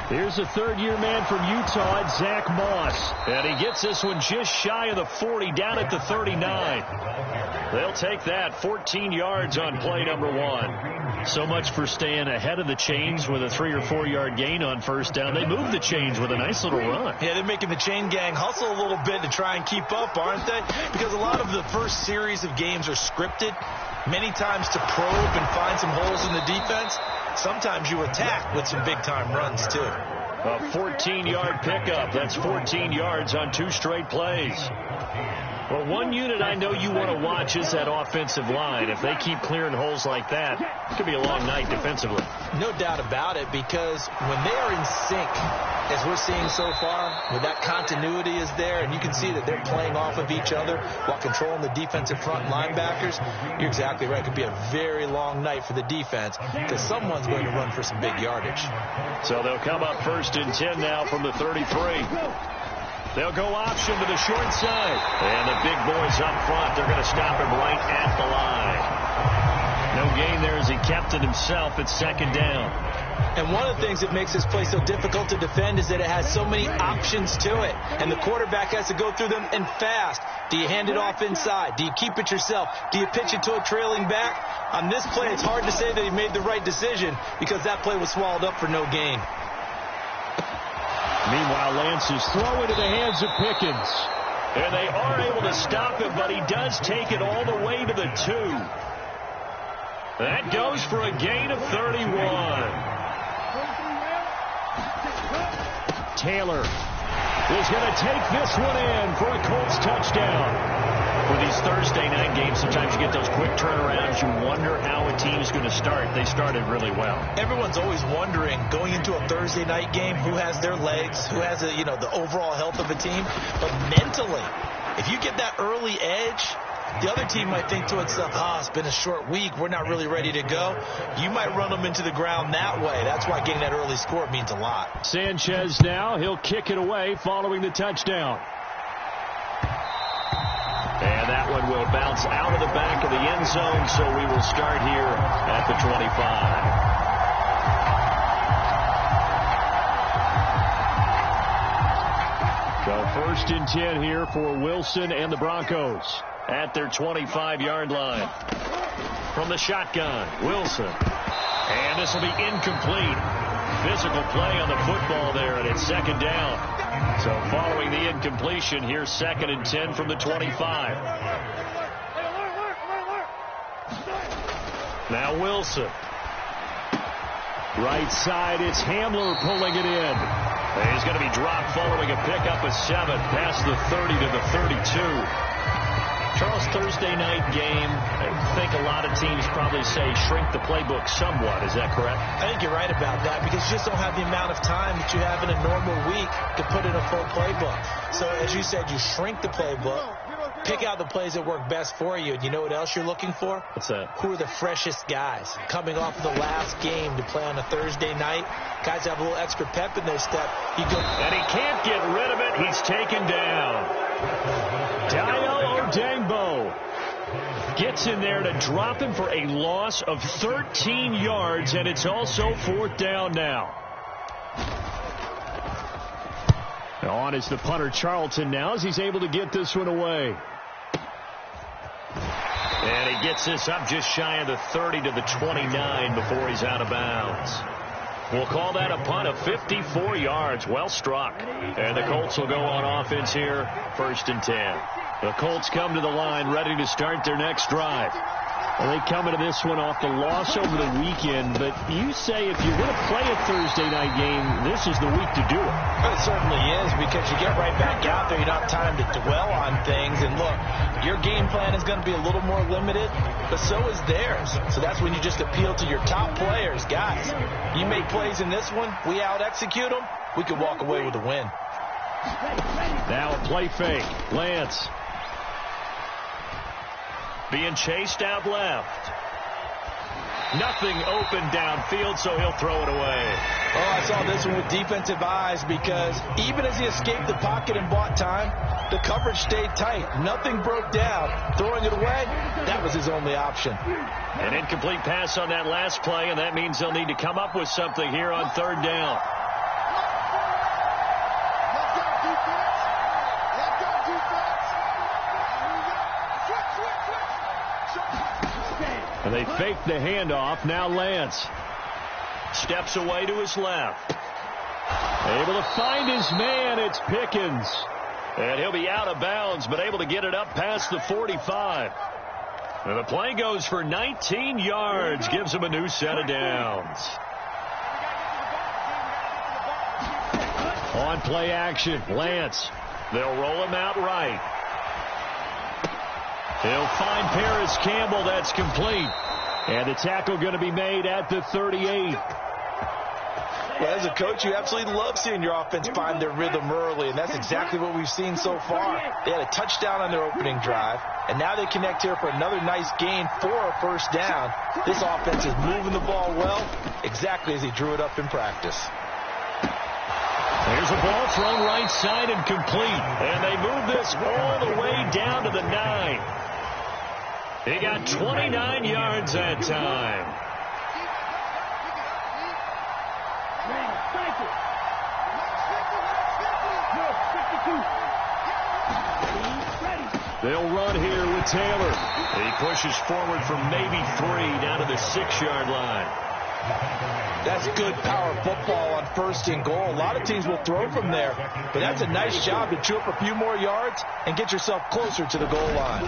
Here's a third-year man from Utah, Zach Moss. And he gets this one just shy of the 40, down at the 39. They'll take that, 14 yards on play number 1. So much for staying ahead of the chains with a 3 or 4 yard gain on first down. They move the chains with a nice little run. Yeah, they're making the chain gang hustle a little bit to try and keep up, aren't they? Because a lot of the first series of games are scripted, many times to probe and find some holes in the defense. Sometimes you attack with some big-time runs, too. A 14-yard pickup. That's 14 yards on 2 straight plays. Well, one unit I know you want to watch is that offensive line. If they keep clearing holes like that, it could be a long night defensively. No doubt about it, because when they are in sync, as we're seeing so far, when that continuity is there, and you can see that they're playing off of each other while controlling the defensive front linebackers, you're exactly right. It could be a very long night for the defense because someone's going to run for some big yardage. So they'll come up 1st and 10 now from the 33. They'll go option to the short side. And the big boys up front, they're going to stop him right at the line. No gain there as he kept it himself at 2nd down. And one of the things that makes this play so difficult to defend is that it has so many options to it. And the quarterback has to go through them and fast. Do you hand it off inside? Do you keep it yourself? Do you pitch it to a trailing back? On this play, it's hard to say that he made the right decision because that play was swallowed up for no gain. Meanwhile, Lance is throwing to the hands of Pickens. And they are able to stop him, but he does take it all the way to the 2. That goes for a gain of 31. Taylor is going to take this one in for a Colts touchdown. For these Thursday night games, sometimes you get those quick turnarounds. You wonder how a team is going to start. They started really well. Everyone's always wondering, going into a Thursday night game, who has their legs, who has the overall health of a team. But mentally, if you get that early edge, the other team might think to itself, it's been a short week. We're not really ready to go. You might run them into the ground that way. That's why getting that early score means a lot. Sanchez now, he'll kick it away following the touchdown. And that one will bounce out of the back of the end zone, so we will start here at the 25. So 1st and 10 here for Wilson and the Broncos at their 25-yard line. From the shotgun, Wilson. And this will be incomplete. Physical play on the football there, and it's 2nd down. So following the incompletion, here's 2nd and 10 from the 25. Now Wilson. Right side, it's Hamler pulling it in. And he's going to be dropped following a pickup of 7 past the 30 to the 32. Charles, Thursday night game, I think a lot of teams probably say shrink the playbook somewhat. Is that correct? I think you're right about that because you just don't have the amount of time that you have in a normal week to put in a full playbook. So as you said, you shrink the playbook, pick out the plays that work best for you. And you know what else you're looking for? What's that? Who are the freshest guys coming off of the last game to play on a Thursday night? Guys have a little extra pep in their step. And he can't get rid of it. He's taken down. Dio Odangbo gets in there to drop him for a loss of 13 yards, and it's also 4th down now. On is the punter Charlton now as he's able to get this one away. And he gets this up just shy of the 30 to the 29 before he's out of bounds. We'll call that a punt of 54 yards. Well struck. And the Colts will go on offense here, 1st and 10. The Colts come to the line ready to start their next drive. Well, they come into this one off the loss over the weekend, but you say if you're going to play a Thursday night game, this is the week to do it. Well, it certainly is because you get right back out there. You don't have time to dwell on things. And look, your game plan is going to be a little more limited, but so is theirs. So that's when you just appeal to your top players. Guys, you make plays in this one, we out-execute them, we could walk away with a win. Now a play fake. Lance being chased out left. Nothing open downfield, so he'll throw it away. Oh, I saw this one with defensive eyes because even as he escaped the pocket and bought time, the coverage stayed tight. Nothing broke down. Throwing it away, that was his only option. An incomplete pass on that last play, and that means they'll need to come up with something here on third down. And they fake the handoff. Now Lance steps away to his left. Able to find his man. It's Pickens. And he'll be out of bounds, but able to get it up past the 45. And the play goes for 19 yards. Gives him a new set of downs. On play action, Lance. They'll roll him out right. He'll find Paris Campbell. That's complete. And the tackle going to be made at the 38. Well, as a coach, you absolutely love seeing your offense find their rhythm early, and that's exactly what we've seen so far. They had a touchdown on their opening drive, and now they connect here for another nice gain for a first down. This offense is moving the ball well, exactly as he drew it up in practice. Here's a ball thrown right side and complete. And they move this all the way down to the 9. He got 29 yards that time. They'll run here with Taylor. He pushes forward from maybe 3 down to the 6-yard line. That's good power football on 1st and goal. A lot of teams will throw from there, but that's a nice job to chew up a few more yards and get yourself closer to the goal line.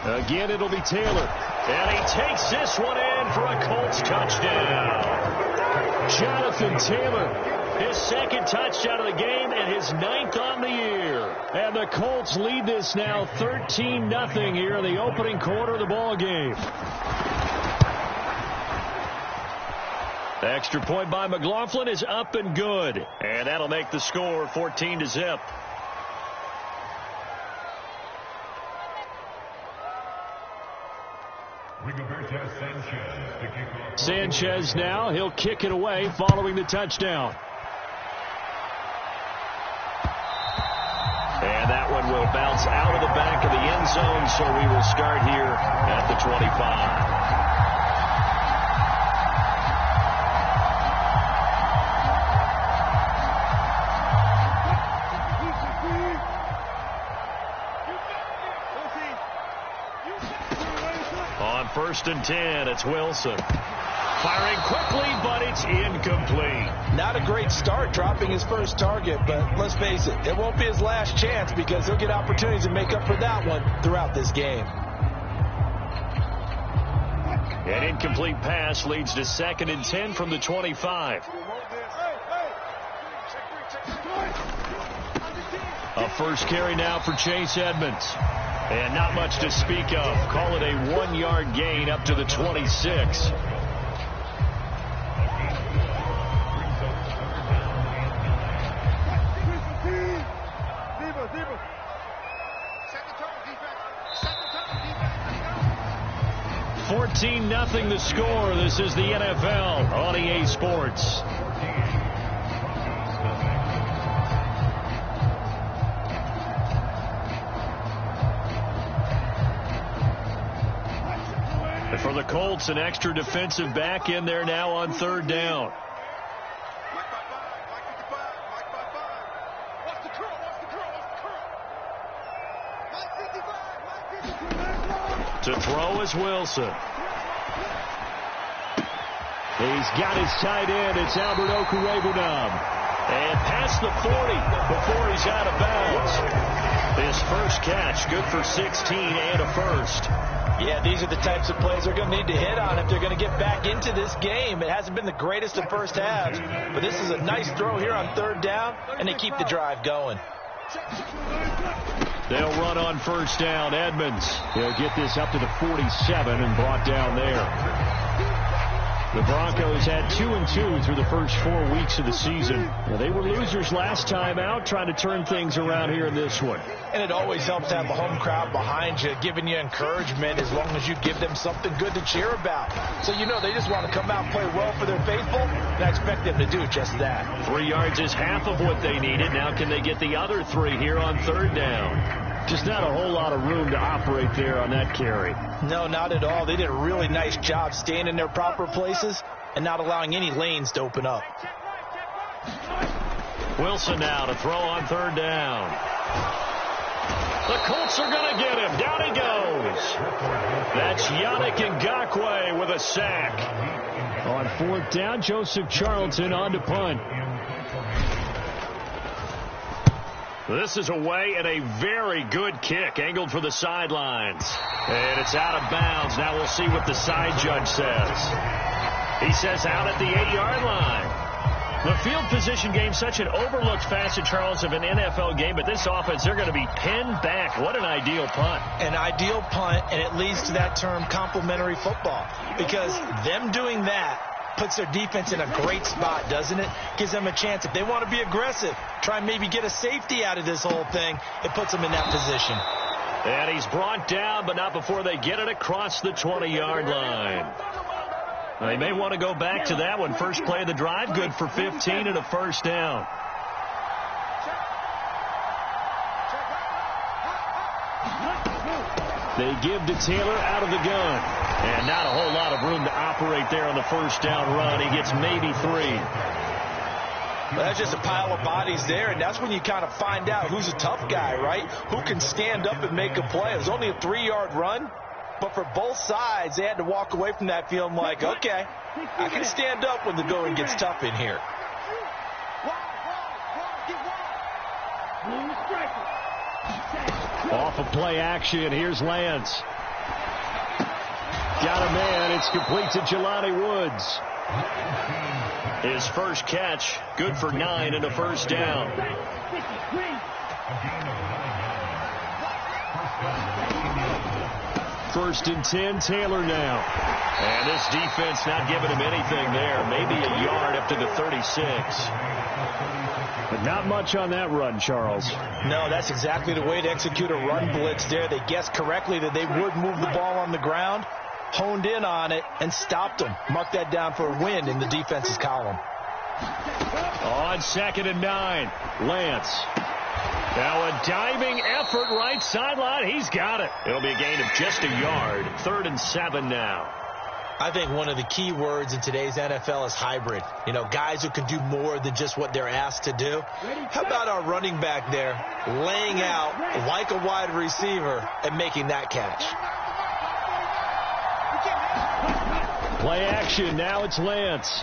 Again, it'll be Taylor. And he takes this one in for a Colts touchdown. Jonathan Taylor, his 2nd touchdown of the game and his 9th on the year. And the Colts lead this now 13-0 here in the opening quarter of the ball game. The extra point by McLaughlin is up and good. And that'll make the score 14-0. Sanchez now, he'll kick it away following the touchdown. And that one will bounce out of the back of the end zone, so we will start here at the 25. On 1st and 10, it's Wilson. Firing quickly, but it's incomplete. Not a great start dropping his first target, but let's face it, it won't be his last chance because he'll get opportunities to make up for that one throughout this game. An incomplete pass leads to 2nd and 10 from the 25. A first carry now for Chase Edmonds. And not much to speak of. Call it a 1-yard gain up to the 26. $14-0 the score. This is the NFL on EA Sports. And for the Colts, an extra defensive back in there now on 3rd down. To throw is Wilson. He's got his tight end. It's Albert Okwuegbunam. And past the 40 before he's out of bounds. His first catch, good for 16 and a first. Yeah, these are the types of plays they're going to need to hit on if they're going to get back into this game. It hasn't been the greatest of first halves, but this is a nice throw here on 3rd down, and they keep the drive going. They'll run on 1st down. Edmonds. He'll get this up to the 47 and brought down there. The Broncos had 2-2 through the first 4 weeks of the season. Now, they were losers last time out, trying to turn things around here in this one. And it always helps to have a home crowd behind you, giving you encouragement as long as you give them something good to cheer about. So you know they just want to come out and play well for their faithful, and I expect them to do just that. 3 yards is half of what they needed. Now can they get the other 3 here on 3rd down? Just not a whole lot of room to operate there on that carry. No, not at all. They did a really nice job staying in their proper places and not allowing any lanes to open up. Wilson now to throw on third down. The Colts are going to get him. Down he goes. That's Yannick Ngakoue with a sack. On fourth down, Joseph Charlton on to punt. This is away and a very good kick, angled for the sidelines. And it's out of bounds. Now we'll see what the side judge says. He says out at the 8-yard line. The field position game, such an overlooked facet, Charles, of an NFL game, but this offense, they're going to be pinned back. What an ideal punt. An ideal punt, and it leads to that term complementary football, because them doing that puts their defense in a great spot, doesn't it? Gives them a chance. If they want to be aggressive, try and maybe get a safety out of this whole thing, it puts them in that position. And he's brought down, but not before they get it across the 20-yard line. They may want to go back to that one. First play of the drive, good for 15 and a first down. They give to Taylor out of the gun. And not a whole lot of room to operate there on the first down run. He gets maybe 3. Well, that's just a pile of bodies there, and that's when you kind of find out who's a tough guy, right? Who can stand up and make a play. It was only a 3-yard run, but for both sides, they had to walk away from that feeling like, okay, I can stand up when the going gets tough in here. Off of play action, here's Lance. Got a man, it's complete to Jelani Woods. His first catch, good for 9 and a first down. First and 10, Taylor now. And this defense not giving him anything there. Maybe a yard up to the 36. But not much on that run, Charles. No, that's exactly the way to execute a run blitz there. They guessed correctly that they would move the ball on the ground, honed in on it, and stopped them. Mark that down for a win in the defense's column. On 2nd and 9, Lance. Now a diving effort right sideline. He's got it. It'll be a gain of just a yard. 3rd and 7 now. I think one of the key words in today's NFL is hybrid. You know, guys who can do more than just what they're asked to do. How about our running back there laying out like a wide receiver and making that catch? Play action. Now it's Lance.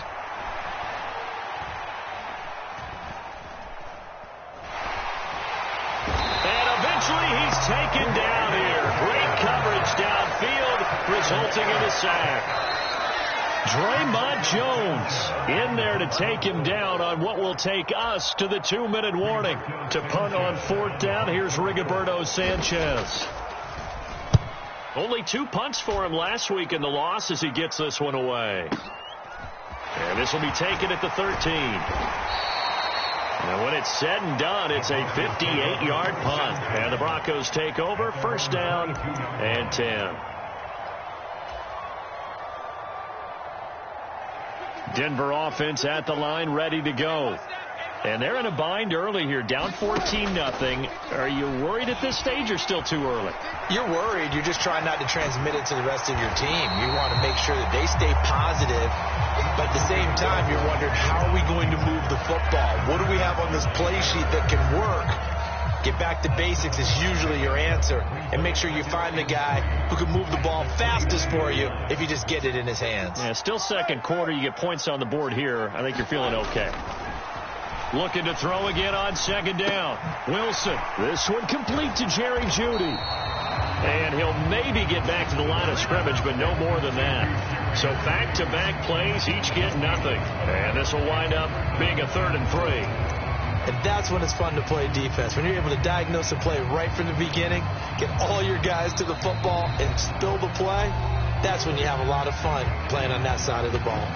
And eventually he's taken down here. Great coverage downfield, resulting in a sack. Draymond Jones in there to take him down on what will take us to the 2-minute warning. To punt on 4th down, here's Rigoberto Sanchez. Only 2 punts for him last week in the loss as he gets this one away. And this will be taken at the 13. And when it's said and done, it's a 58-yard punt. And the Broncos take over, 1st down and 10. Denver offense at the line, ready to go. And they're in a bind early here, down 14-0. Are you worried at this stage or still too early? You're worried. You're just trying not to transmit it to the rest of your team. You want to make sure that they stay positive, but at the same time, you're wondering, how are we going to move the football? What do we have on this play sheet that can work? Get back to basics is usually your answer, and make sure you find the guy who can move the ball fastest for you if you just get it in his hands. Yeah, still second quarter. You get points on the board here. I think you're feeling okay. Looking to throw again on 2nd down. Wilson. This one complete to Jerry Jeudy. And he'll maybe get back to the line of scrimmage, but no more than that. So back-to-back plays, each get nothing. And this will wind up being a 3rd and 3. And that's when it's fun to play defense. When you're able to diagnose a play right from the beginning, get all your guys to the football, and spill the play, that's when you have a lot of fun playing on that side of the ball.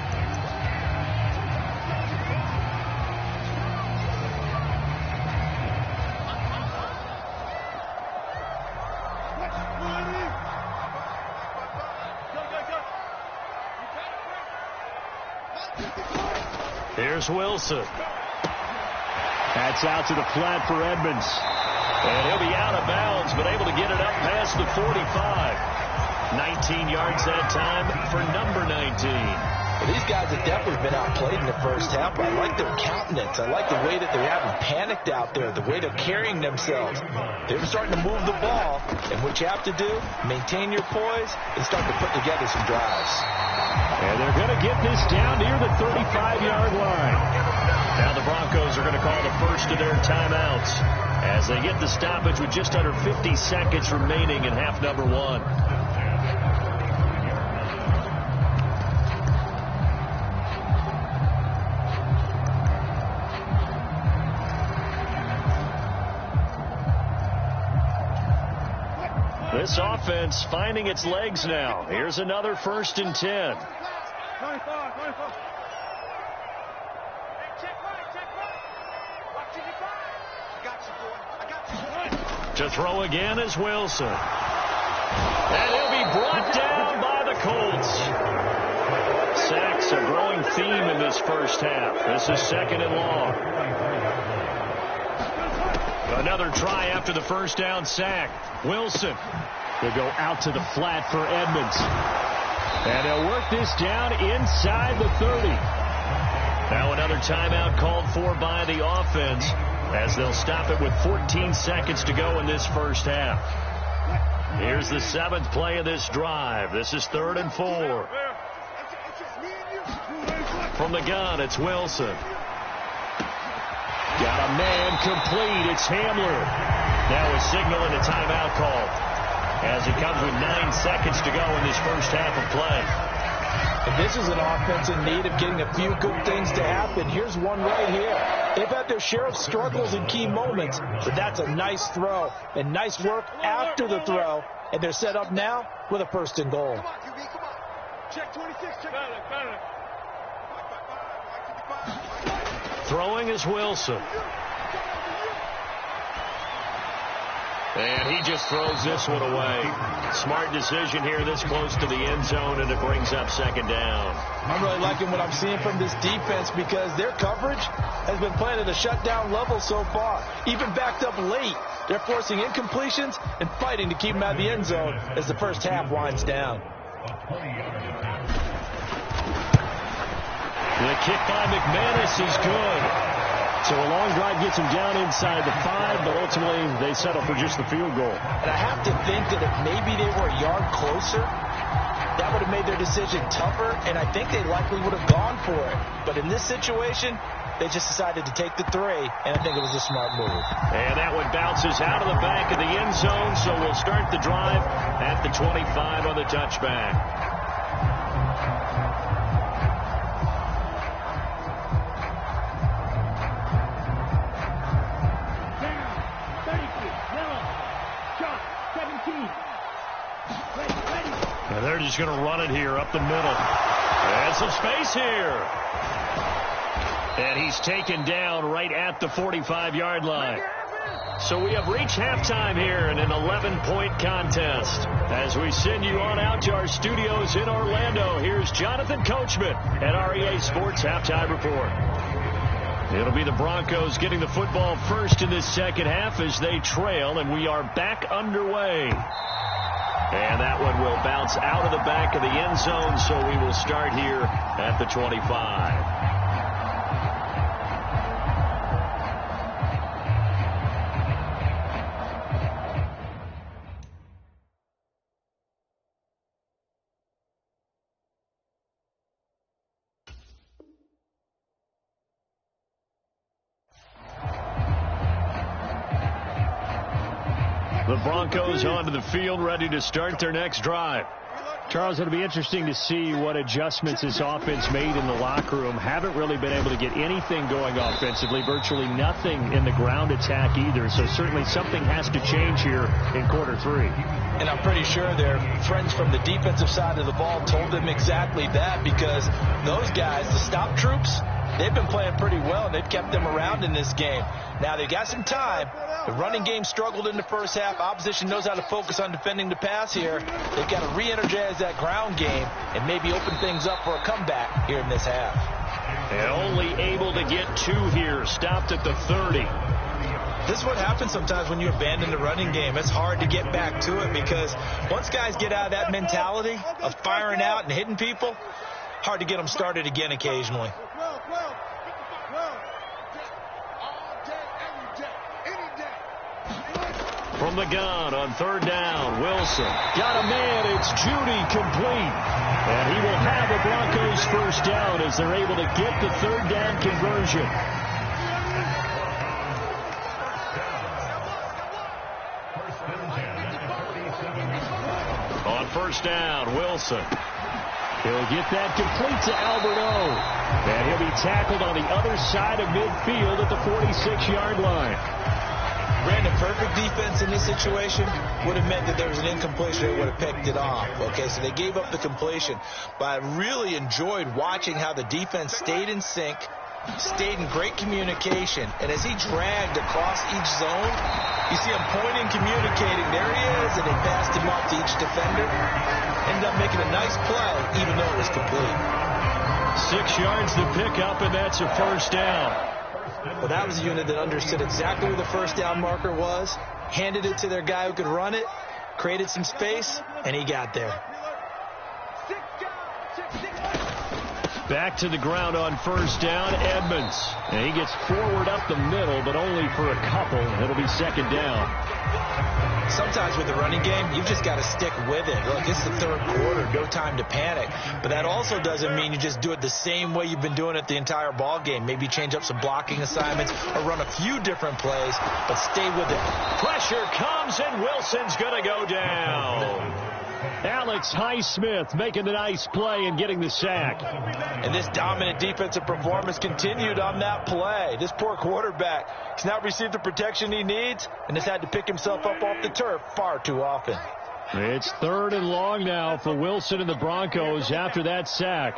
Here's Wilson. That's out to the flat for Edmonds. And he'll be out of bounds, but able to get it up past the 45. 19 yards that time for number 19. Well, these guys have definitely been outplayed in the first half. I like their countenance. I like the way that they're having panicked out there, the way they're carrying themselves. They're starting to move the ball, and what you have to do, maintain your poise and start to put together some drives. And they're going to get this down near the 35-yard line. Now the Broncos are going to call the first of their timeouts as they get the stoppage with just under 50 seconds remaining in half number one. This offense finding its legs now. Here's another 1st and 10. To throw again is Wilson. And he'll be brought down by the Colts. Sacks a growing theme in this first half. This is 2nd and long. Another try after the first down sack. Wilson will go out to the flat for Edmonds. And they'll work this down inside the 30. Now another timeout called for by the offense as they'll stop it with 14 seconds to go in this first half. Here's the 7th play of this drive. This is 3rd and 4. From the gun, it's Wilson. Got a man complete. It's Hamler. Now a signal and a timeout call as it comes with 9 seconds to go in this first half of play. And this is an offense in need of getting a few good things to happen. Here's one right here. They've had their share of struggles in key moments, but that's a nice throw and nice work after the throw. And they're set up now with a 1st and goal. Come on, QB, come on. Check 26, check. Throwing is Wilson. And he just throws this one away. Smart decision here this close to the end zone, and it brings up 2nd down. I'm really liking what I'm seeing from this defense because their coverage has been playing at a shutdown level so far. Even backed up late, they're forcing incompletions and fighting to keep them out of the end zone as the first half winds down. The kick by McManus is good. So a long drive gets him down inside the 5, but ultimately they settle for just the field goal. And I have to think that if maybe they were a yard closer, that would have made their decision tougher, and I think they likely would have gone for it. But in this situation, they just decided to take the 3, and I think it was a smart move. And that one bounces out of the back of the end zone, so we'll start the drive at the 25 on the touchback. And they're just going to run it here up the middle. And some space here. And he's taken down right at the 45-yard line. So we have reached halftime here in an 11-point contest. As we send you on out to our studios in Orlando, here's Jonathan Coachman at REA Sports Halftime Report. It'll be the Broncos getting the football first in this second half as they trail, and we are back underway. And that one will bounce out of the back of the end zone, so we will start here at the 25. The Broncos onto the field, ready to start their next drive. Charles, it'll be interesting to see what adjustments this offense made in the locker room. Haven't really been able to get anything going offensively, virtually nothing in the ground attack either. So certainly something has to change here in quarter 3. And I'm pretty sure their friends from the defensive side of the ball told them exactly that, because those guys, the stop troops, they've been playing pretty well, and they've kept them around in this game. Now, they've got some time. The running game struggled in the first half. Opposition knows how to focus on defending the pass here. They've got to re-energize that ground game and maybe open things up for a comeback here in this half. And only able to get 2 here. Stopped at the 30. This is what happens sometimes when you abandon the running game. It's hard to get back to it because once guys get out of that mentality of firing out and hitting people, hard to get them started again occasionally. From the gun on third down, Wilson got a man. It's Judy complete. And he will have the Broncos first down as they're able to get the third down conversion. On first down, Wilson. He'll get that complete to Alberto. And he'll be tackled on the other side of midfield at the 46-yard line. Brandon, perfect defense in this situation would have meant that there was an incompletion. They would have picked it off. Okay, so they gave up the completion. But I really enjoyed watching how the defense stayed in sync, stayed in great communication. And as he dragged across each zone, you see him pointing, communicating. There he is, and they passed him off to each defender. Ended up making a nice play, even though it was complete. 6 yards to pick up, and that's a first down. Well, that was a unit that understood exactly where the first down marker was, handed it to their guy who could run it, created some space, and he got there. Back to the ground on first down, Edmonds. And he gets forward up the middle, but only for a couple. It'll be second down. Sometimes with the running game, you've just got to stick with it. Look, it's the third quarter, no time to panic. But that also doesn't mean you just do it the same way you've been doing it the entire ball game. Maybe change up some blocking assignments or run a few different plays, but stay with it. Pressure comes, and Wilson's going to go down. Alex Highsmith making the nice play and getting the sack. And this dominant defensive performance continued on that play. This poor quarterback has not received the protection he needs and has had to pick himself up off the turf far too often. It's third and long now for Wilson and the Broncos after that sack.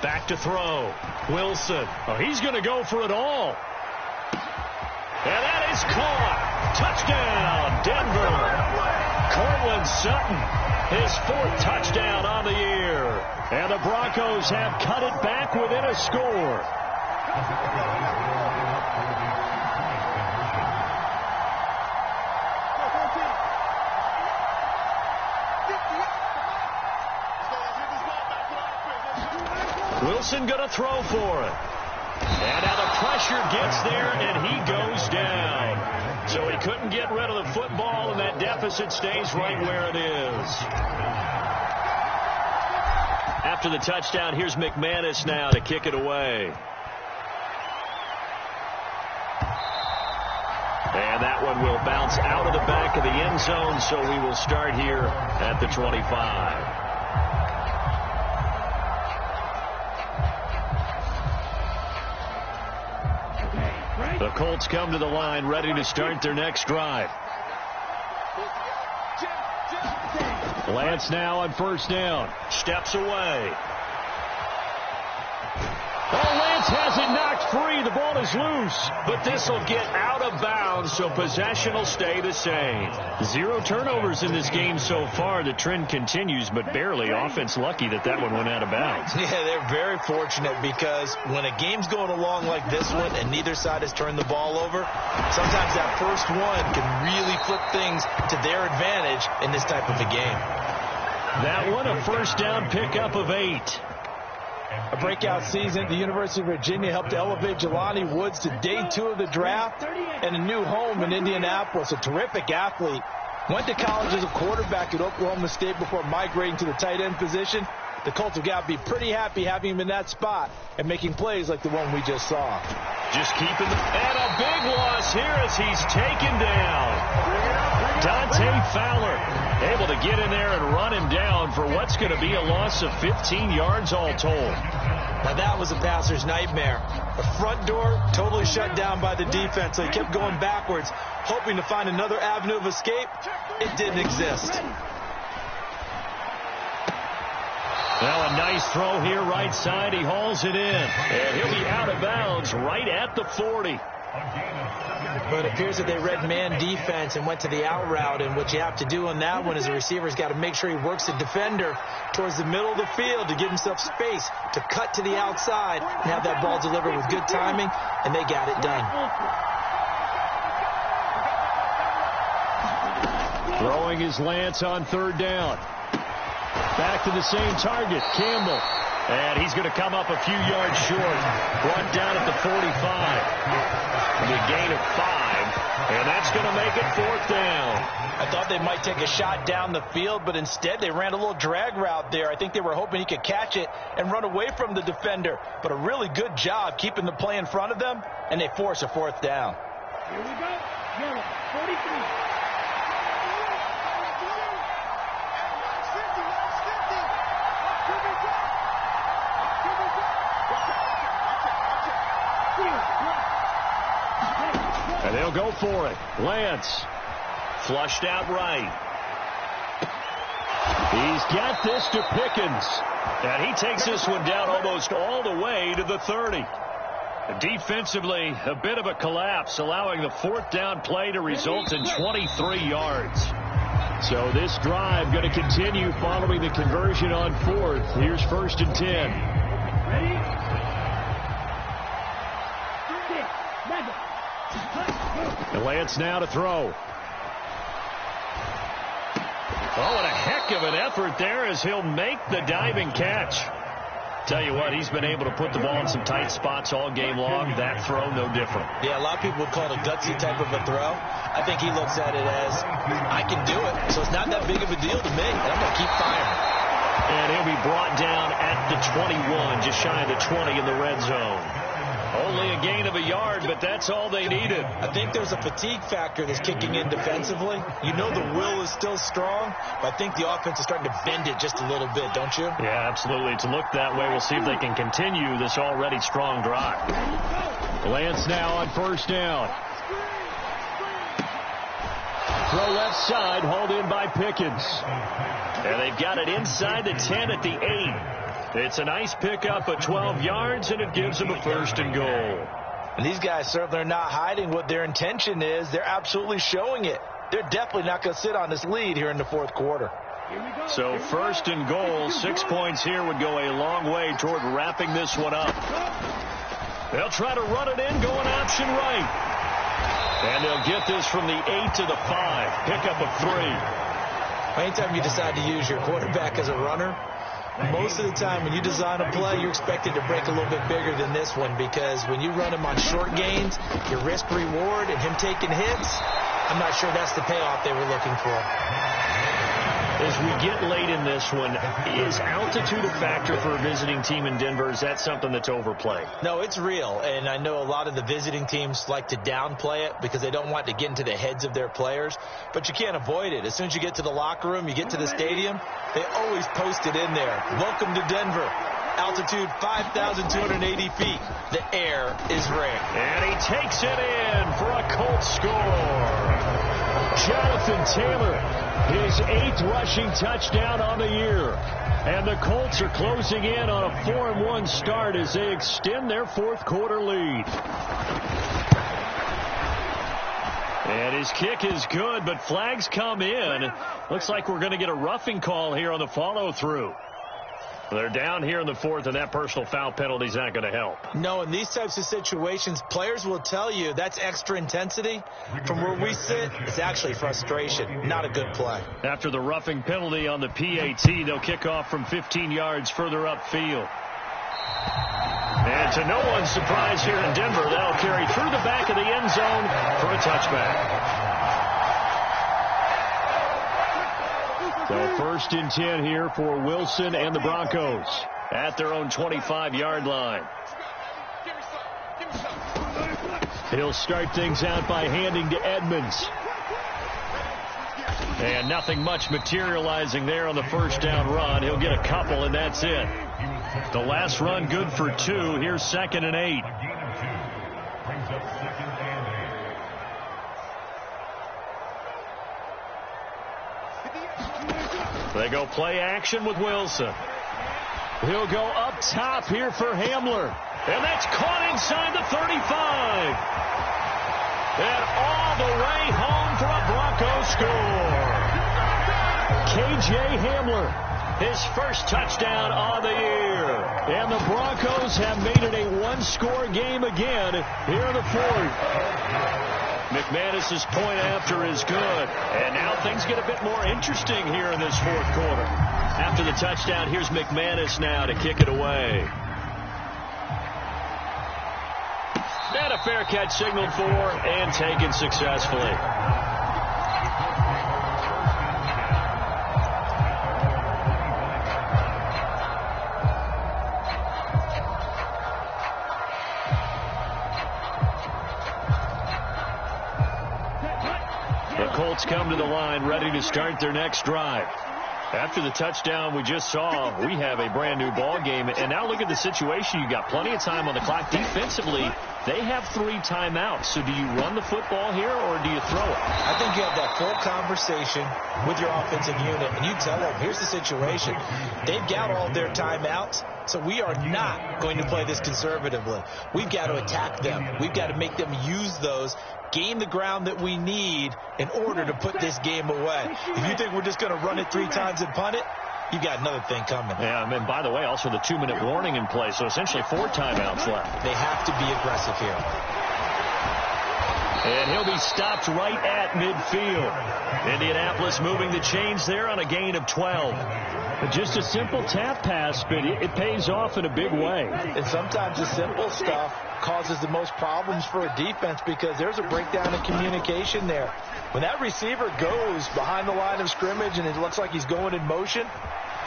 Back to throw. Wilson. Oh, he's going to go for it all. And that is caught. Touchdown, Denver. Cortland Sutton, his 4th touchdown on the year. And the Broncos have cut it back within a score. Wilson going to throw for it. And now the pressure gets there, and he goes down. So he couldn't get rid of the football, and that deficit stays right where it is. After the touchdown, here's McManus now to kick it away. And that one will bounce out of the back of the end zone, so we will start here at the 25. The Colts come to the line ready to start their next drive. Lance now on first down. Steps away. Oh, Lance has it knocked free. The ball is loose. But this will get out of bounds, so possession will stay the same. 0 turnovers in this game so far. The trend continues, but barely. Offense lucky that one went out of bounds. Yeah, they're very fortunate because when a game's going along like this one and neither side has turned the ball over, sometimes that first one can really flip things to their advantage in this type of a game. That one, a first down pickup of 8. A breakout season at the University of Virginia helped elevate Jelani Woods to day 2 of the draft and a new home in Indianapolis. A terrific athlete. Went to college as a quarterback at Oklahoma State before migrating to the tight end position. The Colts have got to be pretty happy having him in that spot and making plays like the one we just saw. Just keeping the... And a big loss here as he's taken down. Dante Fowler able to get in there and run him down for what's going to be a loss of 15 yards all told. Now that was a passer's nightmare. The front door totally shut down by the defense, so he kept going backwards, hoping to find another avenue of escape. It didn't exist. Well, a nice throw here right side. He hauls it in. And he'll be out of bounds right at the 40. But it appears that they read man defense and went to the out route, and what you have to do on that one is the receiver's got to make sure he works the defender towards the middle of the field to give himself space to cut to the outside and have that ball delivered with good timing, and they got it done. Throwing his Lance on third down. Back to the same target, Campbell. And he's going to come up a few yards short. Brought down at the 45. The gain of 5. And that's going to make it fourth down. I thought they might take a shot down the field, but instead they ran a little drag route there. I think they were hoping he could catch it and run away from the defender. But a really good job keeping the play in front of them, and they force a fourth down. Here we go. Yellow, 43. And they'll go for it. Lance flushed out right. He's got this to Pickens. And he takes this one down almost all the way to the 30. Defensively, a bit of a collapse, allowing the fourth down play to result in 23 yards. So this drive going to continue following the conversion on fourth. Here's 1st and 10. Ready? And Lance now to throw. Oh, and a heck of an effort there as he'll make the diving catch. Tell you what, he's been able to put the ball in some tight spots all game long. That throw, no different. Yeah, a lot of people would call it a gutsy type of a throw. I think he looks at it as, I can do it, so it's not that big of a deal to me, and I'm going to keep firing. And he'll be brought down at the 21, just shy of the 20 in the red zone. Only a gain of a yard, but that's all they needed. I think there's a fatigue factor that's kicking in defensively. You know the will is still strong, but I think the offense is starting to bend it just a little bit, don't you? Yeah, absolutely. It's looked that way. We'll see if they can continue this already strong drive. Lance now on 1st down. Throw left side, hauled in by Pickens. And they've got it inside the 10 at the 8. It's a nice pickup of 12 yards, and it gives them a 1st and goal. And these guys certainly are not hiding what their intention is. They're absolutely showing it. They're definitely not going to sit on this lead here in the fourth quarter. So 1st and goal, 6 points here would go a long way toward wrapping this one up. They'll try to run it in, going option right. And they'll get this from the 8 to the 5. Pickup of 3. Anytime you decide to use your quarterback as a runner, most of the time when you design a play, you're expected to break a little bit bigger than this one, because when you run him on short gains, your risk reward and him taking hits, I'm not sure that's the payoff they were looking for. As we get late in this one, is altitude a factor for a visiting team in Denver? Is that something that's overplayed? No, it's real, and I know a lot of the visiting teams like to downplay it because they don't want to get into the heads of their players, but you can't avoid it. As soon as you get to the locker room, you get to the stadium, they always post it in there. Welcome to Denver. Altitude 5,280 feet. The air is rare. And he takes it in for a Colts score. Jonathan Taylor, his 8th rushing touchdown on the year. And the Colts are closing in on a 4-1 start as they extend their fourth quarter lead. And his kick is good, but flags come in. Looks like we're going to get a roughing call here on the follow-through. They're down here in the fourth, and that personal foul penalty is not going to help. No, in these types of situations, players will tell you that's extra intensity. From where we sit, it's actually frustration. Not a good play. After the roughing penalty on the PAT, they'll kick off from 15 yards further upfield. And to no one's surprise here in Denver, they'll carry through the back of the end zone for a touchback. So 1st and 10 here for Wilson and the Broncos at their own 25-yard line. He'll start things out by handing to Edmonds. And nothing much materializing there on the 1st down run. He'll get a couple, and that's it. The last run good for 2. Here's 2nd and 8. They go play action with Wilson. He'll go up top here for Hamler. And that's caught inside the 35. K.J. Hamler. His first touchdown on the year. And the Broncos have made it a one-score game again here in the fourth. McManus's point after is good. And now things get a bit more interesting here in this fourth quarter. After the touchdown, here's McManus now to kick it away. And a fair catch signaled for and taken successfully. The Colts come to the line ready to start their next drive. After the touchdown we just saw, we have a brand new ball game. And now look at the situation. You got plenty of time on the clock. Defensively, they have 3 timeouts. So do you run the football here or do you throw it? I think you have that full conversation with your offensive unit, and you tell them, here's the situation. They've got all their timeouts, so we are not going to play this conservatively. We've got to attack them. We've got to make them use those, gain the ground that we need in order to put this game away. If you think we're just going to run it 3 times and punt it, you got another thing coming. Yeah, and by the way, also the 2-minute warning in play, so essentially 4 timeouts left. They have to be aggressive here. And he'll be stopped right at midfield. Indianapolis moving the chains there on a gain of 12. Just a simple tap pass, but it pays off in a big way. And sometimes the simple stuff causes the most problems for a defense because there's a breakdown in communication there. When that receiver goes behind the line of scrimmage and it looks like he's going in motion,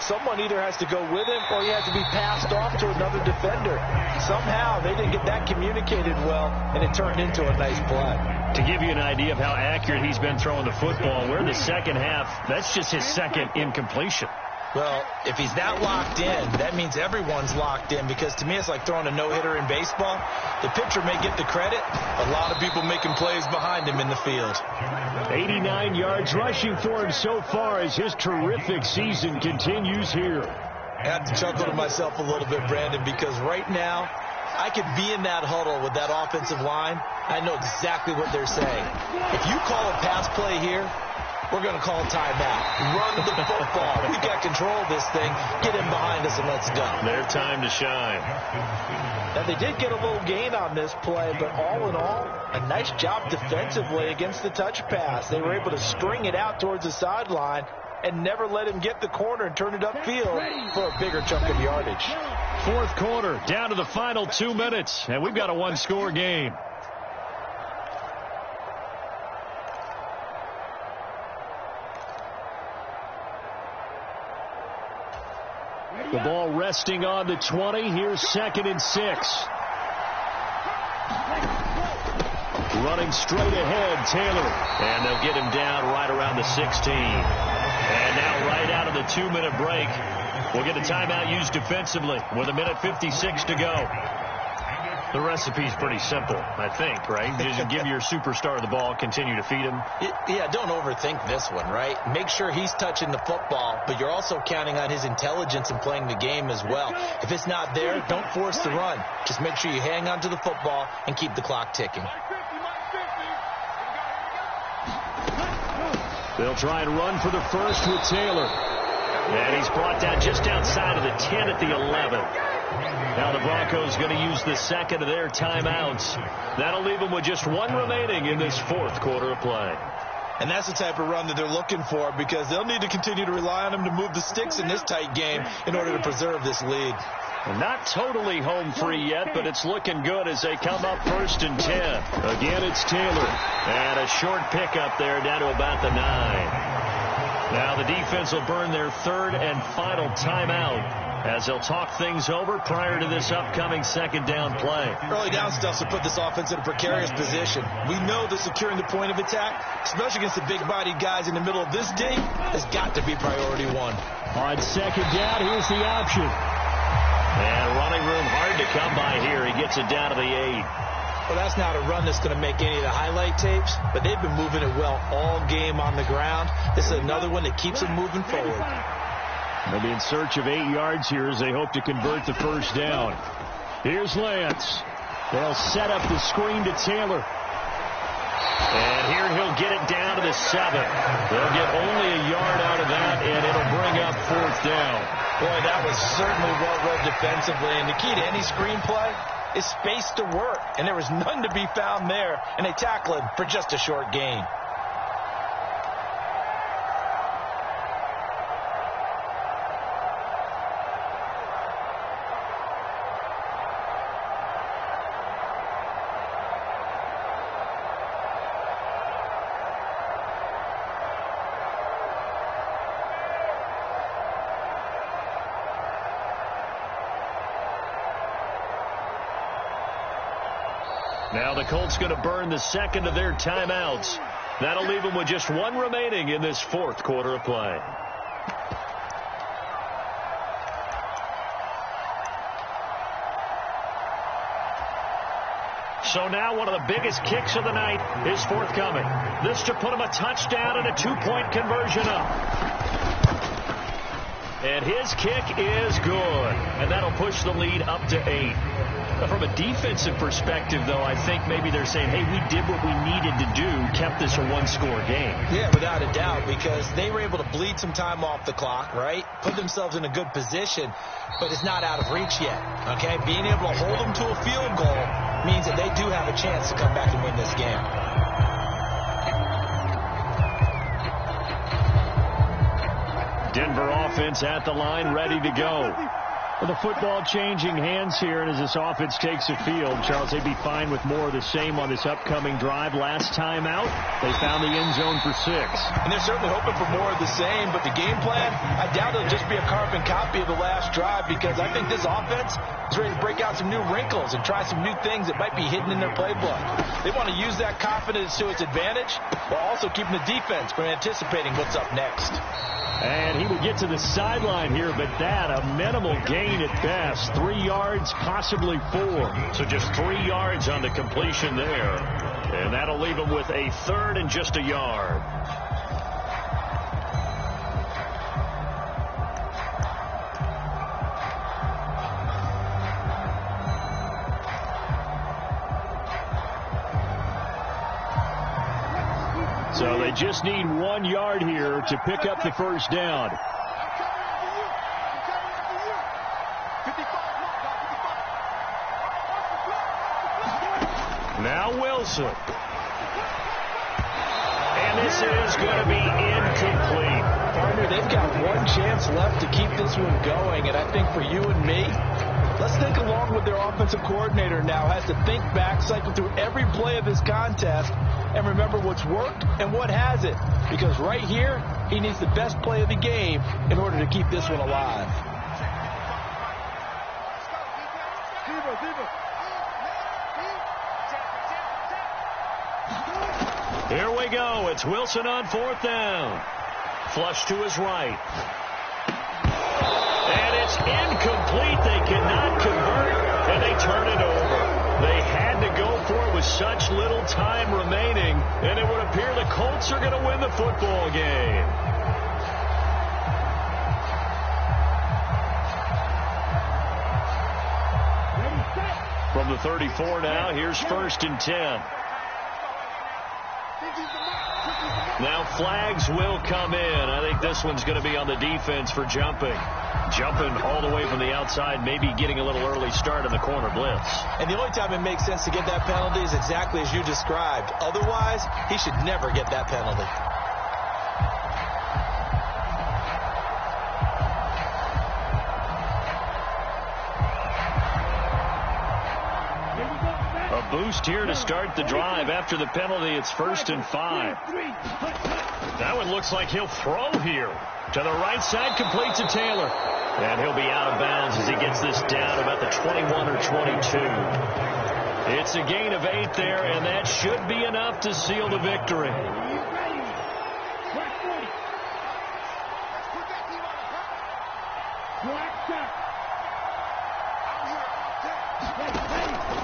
someone either has to go with him or he has to be passed off to another defender. Somehow they didn't get that communicated well, and it turned into a nice play. To give you an idea of how accurate he's been throwing the football, we're in the second half. That's just his second incompletion. Well, if he's that locked in, that means everyone's locked in, because to me it's like throwing a no-hitter in baseball. The pitcher may get the credit, a lot of people making plays behind him in the field. 89 yards rushing for him so far as his terrific season continues here. I have to chuckle to myself a little bit, Brandon, because right now I could be in that huddle with that offensive line. I know exactly what they're saying. If you call a pass play here, we're going to call a timeout. Run the football. We've got control of this thing. Get in behind us and let's go. Their time to shine. Now, they did get a little gain on this play, but all in all, a nice job defensively against the touch pass. They were able to string it out towards the sideline and never let him get the corner and turn it upfield for a bigger chunk of yardage. Fourth quarter, down to the final 2 minutes, and we've got a one-score game. The ball resting on the 20. Here's 2nd and 6. Running straight ahead, Taylor. And they'll get him down right around the 16. And now right out of the 2-minute break, we'll get a timeout used defensively with 1:56 to go. The recipe's pretty simple, I think, right? You just give your superstar the ball, continue to feed him. Yeah, don't overthink this one, right? Make sure he's touching the football, but you're also counting on his intelligence in playing the game as well. If it's not there, don't force the run. Just make sure you hang on to the football and keep the clock ticking. They'll try and run for the first with Taylor. And he's brought down just outside of the 10 at the 11. Now the Broncos going to use the second of their timeouts. That'll leave them with just 1 remaining in this fourth quarter of play. And that's the type of run that they're looking for, because they'll need to continue to rely on him to move the sticks in this tight game in order to preserve this lead. Not totally home free yet, but it's looking good as they come up 1st and 10. Again, it's Taylor. And a short pickup there down to about the 9. Now the defense will burn their 3rd and final timeout as they'll talk things over prior to this upcoming 2nd down play. Early down stuff to put this offense in a precarious position. We know that securing the point of attack, especially against the big-bodied guys in the middle of this D, has got to be priority 1. On 2nd down, here's the option. And running room hard to come by here. He gets it down to the 8. Well, that's not a run that's going to make any of the highlight tapes, but they've been moving it well all game on the ground. This is another one that keeps them moving forward. They'll be in search of 8 yards here as they hope to convert the first down. Here's Lance. They'll set up the screen to Taylor. And here he'll get it down to the 7. They'll get only a yard out of that, and it'll bring up 4th down. Boy, that was certainly well read defensively. And the key to any screenplay is space to work. And there was none to be found there. And they tackle him for just a short gain. Now the Colts going to burn the second of their timeouts. That'll leave them with just one remaining in this 4th quarter of play. So now one of the biggest kicks of the night is forthcoming. This to put him a touchdown and a 2-point conversion up. And his kick is good. And that'll push the lead up to 8. From a defensive perspective, though, I think maybe they're saying, hey, we did what we needed to do, kept this a one-score game. Yeah, without a doubt, because they were able to bleed some time off the clock, right? Put themselves in a good position, but it's not out of reach yet, okay? Being able to hold them to a field goal means that they do have a chance to come back and win this game. Denver offense at the line, ready to go. Well, the football changing hands here, and as this offense takes the field, Charles, they'd be fine with more of the same on this upcoming drive. Last time out, they found the end zone for 6. And they're certainly hoping for more of the same, but the game plan, I doubt it'll just be a carbon copy of the last drive, because I think this offense is ready to break out some new wrinkles and try some new things that might be hidden in their playbook. They want to use that confidence to its advantage, while also keeping the defense from anticipating what's up next. And he will get to the sideline here, but that a minimal gain at best. 3 yards, possibly 4. So just 3 yards on the completion there. And that'll leave him with a 3rd and just a yard. So they just need 1 yard here to pick up the first down. Now Wilson. And this is going to be incomplete. Partner, they've got one chance left to keep this one going, and I think for you and me, let's think along with their offensive coordinator now. Has to think back, cycle through every play of this contest, and remember what's worked and what hasn't. Because right here, he needs the best play of the game in order to keep this one alive. Here we go. It's Wilson on 4th down. Flush to his right. And it's incomplete. They cannot convert, and they turn it over. They had to go for it with such little time remaining, and it would appear the Colts are going to win the football game. From the 34 now, here's 1st and 10. Now flags will come in. I think this one's going to be on the defense for jumping. Jumping all the way from the outside, maybe getting a little early start in the corner blitz. And the only time it makes sense to get that penalty is exactly as you described. Otherwise, he should never get that penalty. A boost here to start the drive. After the penalty, it's 1st and 5. That one looks like he'll throw here. To the right side, complete to Taylor. And he'll be out of bounds as he gets this down about the 21 or 22. It's a gain of 8 there, and that should be enough to seal the victory.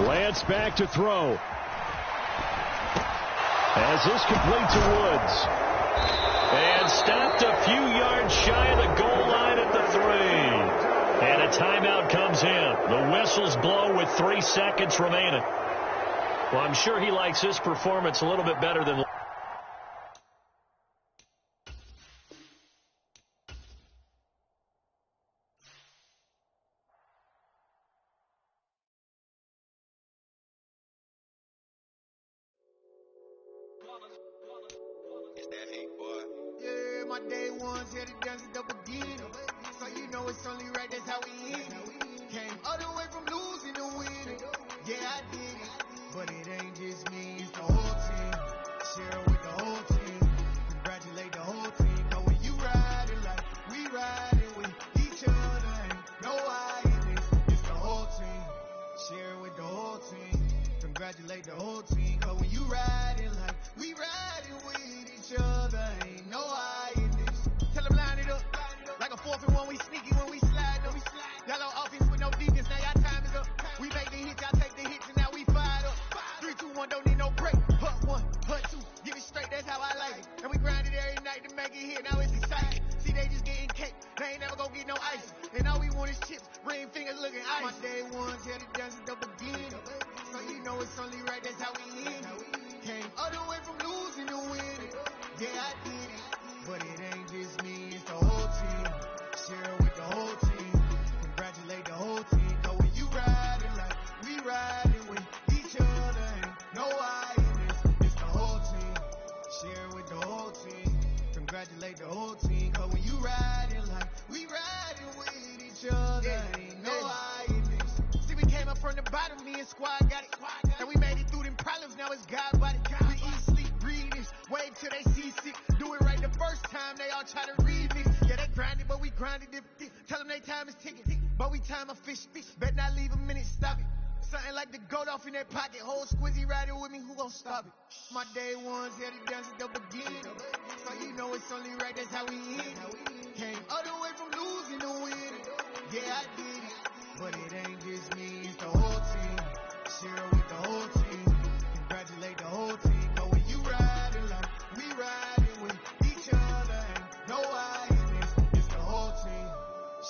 Lance back to throw. As this complete to Woods. And stopped a few yards shy of the goal line at the 3. And a timeout comes in. The whistles blow with 3 seconds remaining. Well, I'm sure he likes his performance a little bit better than... It's that heat, boy. Yeah, my day ones here to dance at the beginning. So you know it's only right, that's how we end it. Came all the way from losing to winning. Yeah, I did it. But it ain't just me, it's the whole team. Share it with the whole team. Congratulate the whole team. Cause when you riding like we riding with each other, ain't no I in this. It's the whole team. Share it with the whole team. Congratulate the whole team. Cause when you riding like we riding with each other, ain't no I in this. Tell them line it up. Like a 4th and 1, we sneaky when we slide them. Yellow offense with no defense, now y'all time is up. We make the hits, y'all take the hits, and now we fired up. 3, 2, 1, don't need no break. Hut 1, hut 2, give it straight, that's how I like it. And we grind it every night to make it hit, now it's exciting. See, they just getting cake, they ain't never gonna get no ice. And all we want is chips, ring fingers looking ice. My day ones here to dance at the beginning. So you know it's only right, that's how we end it. Came all the way from losing to winning. Yeah, I did it. But it ain't just me, it's the whole team. Share it with the whole team. Congratulate the whole team. Cause when you riding like we riding with each other, ain't no I in this. It's the whole team. Share it with the whole team. Congratulate the whole team. Cause when you riding like we riding with each other, ain't no I in this. See, we came up from the bottom, me and squad got it. And we made it through them problems, now it's God body. We eat, sleep, breathe this. Wave till they see sick. Do it right the first time, they all try to read this. Yeah, they grinded, but we grinded it. Tell them they time is ticking, but we time a fish. Bet not leave a minute, stop it. Something like the goat off in their pocket. Whole squizzy riding with me, who gon' stop it? My day ones here to dance at the beginning. So you know it's only right, that's how we end it. Came all the way from losing to winning. Yeah, I did it. But it ain't just me, it's the whole team. Share it with the whole team. Congratulate the whole team. But when you riding like we riding with each other, ain't no I in this. It's the whole team.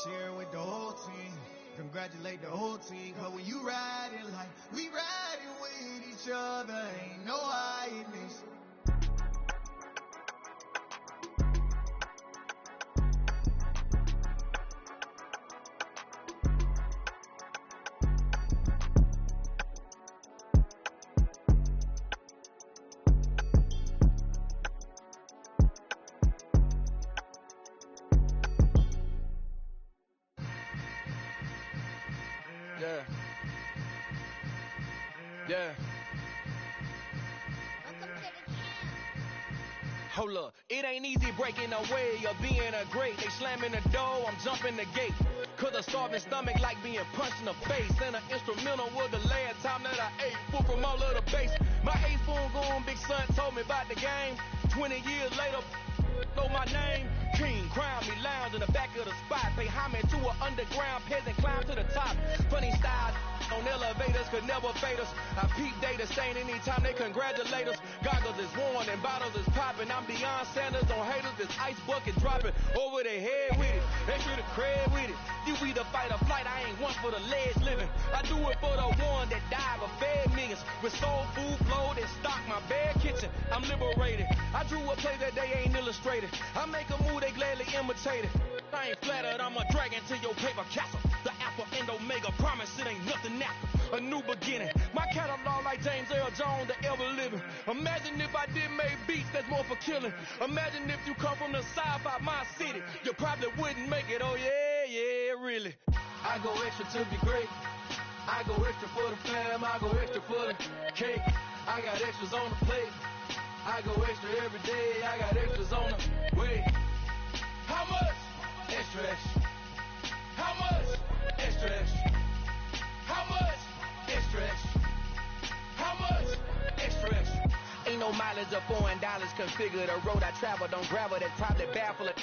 Share it with the whole team. Congratulate the whole team. Cause when you riding like we riding with each other, ain't no I in this. Yeah. Hold up, it ain't easy breaking away or being a great. They slamming the door, I'm jumping the gate. Cause a starving stomach like being punched in the face. And an instrumental was the last time that I ate food from all of the base. My 8-spoon goon, big son told me about the game. 20 years later, know my name. King, crown me, lounge in the back of the spot. Pay homage to an underground peasant, climb to the top. Funny style on elevators could never fade us. I peep data saying anytime they congratulate us. Goggles is worn and bottles is popping. I'm beyond Sanders on haters, this ice bucket dropping over their head with it. Extra the cred with it. You either fight or flight, I ain't one for the ledge living. I do it for the one that died or fed millions. With soul food flow that stock my bare kitchen. I'm liberated. I drew a play that they ain't illustrated. I make a move, they gladly imitate it. I ain't flattered, I'm a dragon to your paper castle. The Alpha and Omega, promise it ain't nothing after. A new beginning. My catalog like James Earl Jones, the ever living. Imagine if I did make beats that's more for killing. Imagine if you come from the south out my city. You probably wouldn't make it, oh yeah, really. I go extra to be great. I go extra for the fam, I go extra for the cake. I got extras on the plate. I go extra every day, I got extras on the way. How much? Extra, extra. How much? Extra, extra. How much? Extra, extra. How much? Extra, extra. Ain't no mileage or $4 configure the road I travel. Don't gravel that probably baffle it.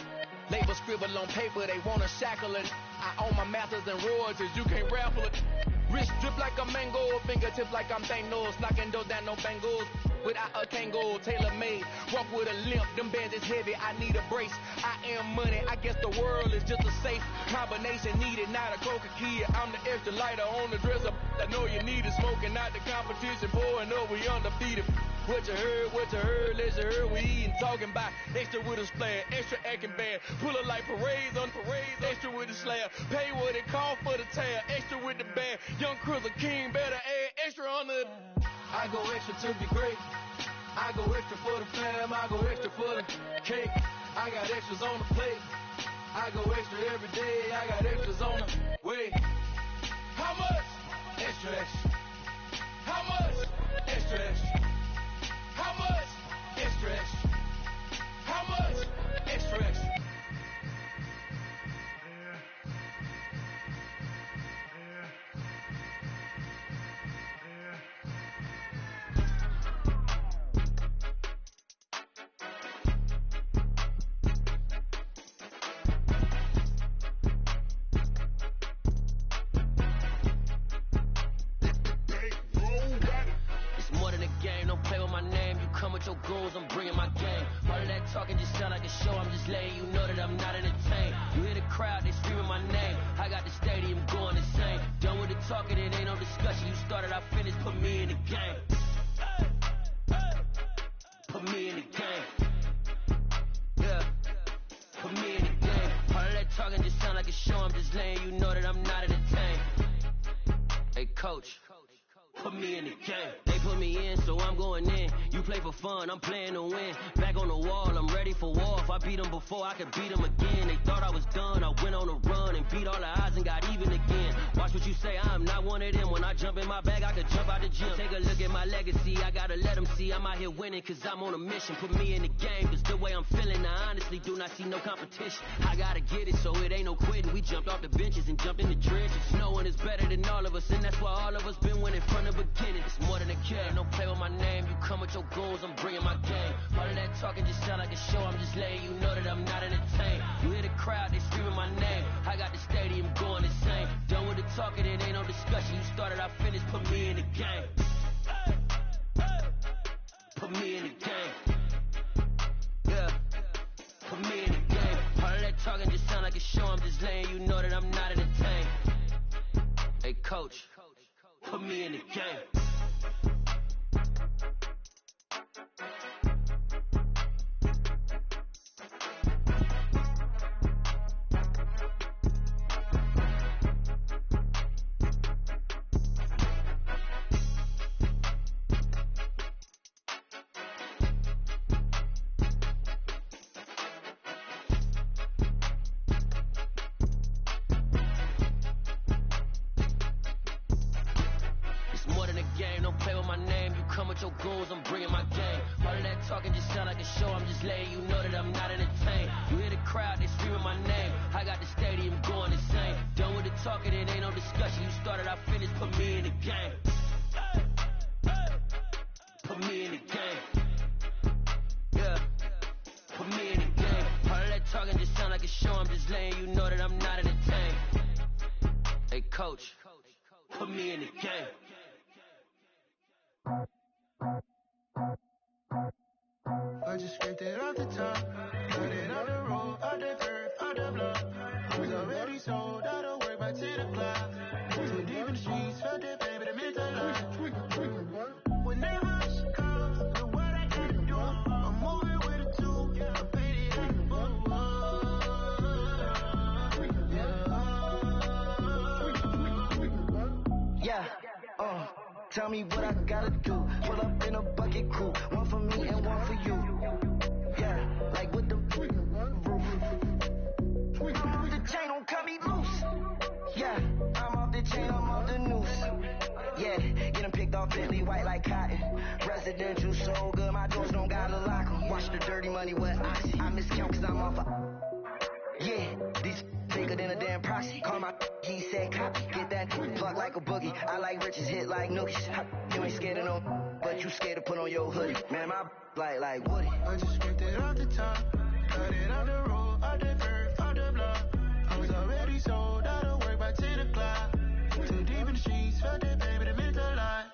Label scribble on paper, they wanna shackle it. I own my masters and royalties, you can't raffle it. Wrist drip like a mango, fingertips like I'm Thanos. Knocking those down, no bangles. Without a Kango, tailor-made. Walk walk with a limp, them bands is heavy, I need a brace. I am money, I guess the world is just a safe combination needed, not a coca key. I'm the extra lighter on the dresser. I know you need it, smoking out the competition, pouring up, we undefeated. What you heard, let you heard, we eating, talking about extra with a splash, extra acting bad, pull it like parades on parades, extra with the slab, pay what it cost for the tab, extra with the band, young Chris a king, better add extra on the. I go extra to be great, I go extra for the fam, I go extra for the cake, I got extras on the plate, I go extra every day, I got extras on the way. How much? Extra, extra. How much? Extra, extra. How much? Extra, extra. How much? Extra, extra. Your goals, I'm bringing my game. All of that talking just sound like a show. I'm just letting you know that I'm not entertained. You hear the crowd, they screaming my name. I got the stadium going insane. Done with the talking, it ain't no discussion. You started, I finished. Put me in the game. Put me in the game. Yeah. Put me in the game. All of that talking just sound like a show. I'm just letting you know that I'm not entertained. Hey, coach. Put me in the game. They put me in, so I'm going in. You play for fun, I'm playing to win. Back on the wall, I'm ready for war. If I beat them before, I could beat them again. They thought I was done, I went on a run and beat all the odds and got even again. Watch what you say, I'm not one of them. When I jump in my bag, I could jump out the gym. Take a look at my legacy, I gotta let them see I'm out here winning, cause I'm on a mission. Put me in the game, cause the way I'm feeling, I honestly do not see no competition. I gotta get it, so it ain't no quitting. We jumped off the benches and jumped in the trenches. No one is better than all of us, and that's why all of us been winning from the beginning. It's more than a kid, don't play with my name. You come with your goals, I'm bringing my game. All of that talking just sound like a show. I'm just letting you know that I'm not entertained. You hear the crowd, they screaming my name. I got the stadium going insane. Done with the talking, it ain't no discussion. You started, I finished. Put me in the game. Put me in the game. Yeah. Put me in the game. All of that talking just sound like a show. I'm just letting you know that I'm not entertained. Hey, coach. Put me in the game. Your goals, I'm bringing my game. All of that talking just sound like a show. I'm just letting you know that I'm not entertained. You hear the crowd, they screaming my name. I got the stadium going insane. Done with the talking, it ain't no discussion. You started, I finished. Put me in the game. Put me in the game. Yeah. Put me in the game. All of that talking just sound like a show. I'm just letting you know that I'm not entertained. Hey, coach. Put me in the game. I just scraped it off the top, got it on the road, on the curb, on the block. I was already sold out of work by 10 o'clock. Too deep in the streets, felt that pain, but it meant a lot. Whenever she calls, the what I gotta do, I'm moving with a two, I'm painted like a book. Yeah, tell me what I gotta do. Pull up in a bucket crew, one for me and one for you. Yeah, like with the roof. I'm off the chain, don't cut me loose. Yeah, I'm off the chain, I'm off the noose. Yeah, get them picked off Bentley, white like cotton. Residential so good, my doors don't gotta lock 'em. Watch the dirty money, what I see. I miscount cause I'm off yeah, these bigger than a damn proxy. Call my he said copy. Get that plug like a boogie. I like riches, hit like nookies. You ain't scared of no, but you scared to put on your hoodie. Man, my like Woody. I just scraped it off the top, got it on the road, on the curb, on the block. I was already sold out of work by 10 o'clock. Too deep in the streets, felt that pain, but it meant a lot.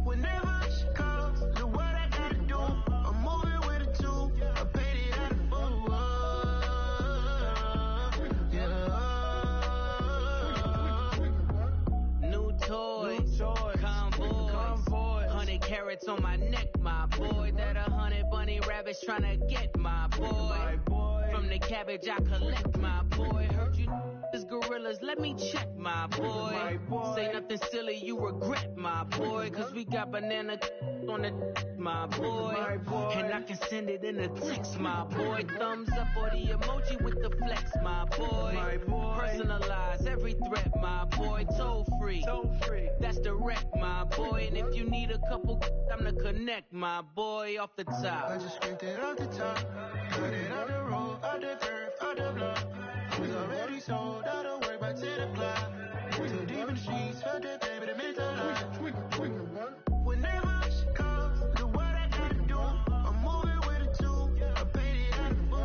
Whenever she calls, the what I gotta do, I'm moving tryna get my boy. From the cabbage I collect, my boy. Heard you is gorillas, let me check, my boy. Say nothing silly, you regret, my boy. Cause we got banana on the my boy. And I can send it in a text, my boy. Thumbs up or the emoji with the flex, my boy. Personalize every threat, my boy. Toll free, that's direct, my boy. And if you need a couple, I'm the connect, my boy. Off the top, I just scraped it off the top, cut it out the road, out the turf, out the block. I was already sold, out of work by 10 o'clock. Too deep in the streets, felt that baby, the mental lie. Whenever she calls, do what I gotta do. I'm moving with a two, I paid it out of the blue.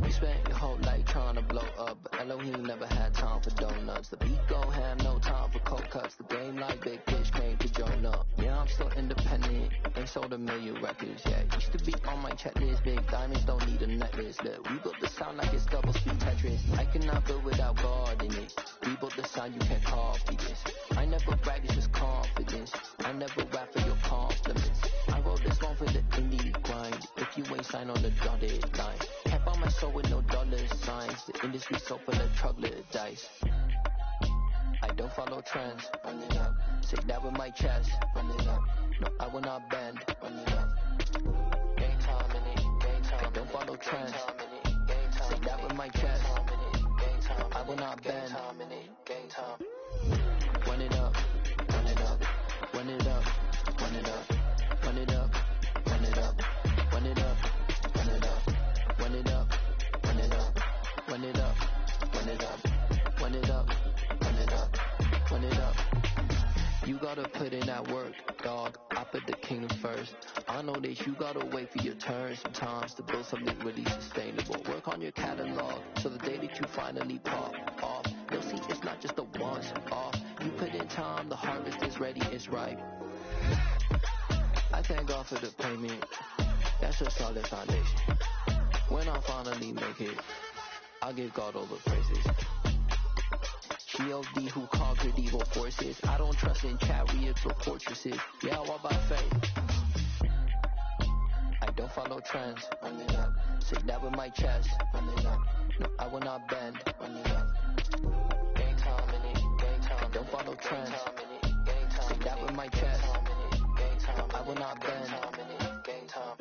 You spent your whole life trying to blow up, but Elohim never had time for donuts. The beat go ham, no time for cold cuts. The game like Big Fish came to Jonah. Yeah, I'm still independent, ain't sold a million records yet. Used to be on my checklist, big diamonds don't need a necklace. Look, we built the sound like it's double speed Tetris. I cannot build without God in it. We built the sound, you can't copy this. I never brag, it's just confidence. I never rap for your compliments. I wrote this song for the indie grind. If you ain't signed on the dotted line, kept on my soul with no dollar signs. The industry so full of troglodytes. I don't follow trends. Run it up. Say that with my chest. Run it up. No, I will not bend. Run it up. Game time in it. Game time. I don't follow trends. Say that with my chest. I will not bend. Game time. Run it up. Run it up. Run it up. Run it up. Run it up. Run it up. Run it up. Run it up. Run it up. Run it up. Run it up. Run it up. Run it up. Run it up. Run it up. You gotta put in that work, dog. I put the kingdom first. I know that you gotta wait for your turn sometimes to build something really sustainable. Work on your catalog so the day that you finally pop off, you'll see it's not just a once off. You put in time, the harvest is ready, it's ripe. I thank God for the payment. That's a solid foundation. When I finally make it, I'll give God all the praises. G.O.D. who conquered evil forces. I don't trust in chariots or fortresses. Yeah, I walk by faith. I don't follow trends. Run it up. Say that with my chest. Run it up. No, I will not bend. Run it up. Game time in it. Game time. I don't follow trends. Say that with my chest. I will not bend. Game time.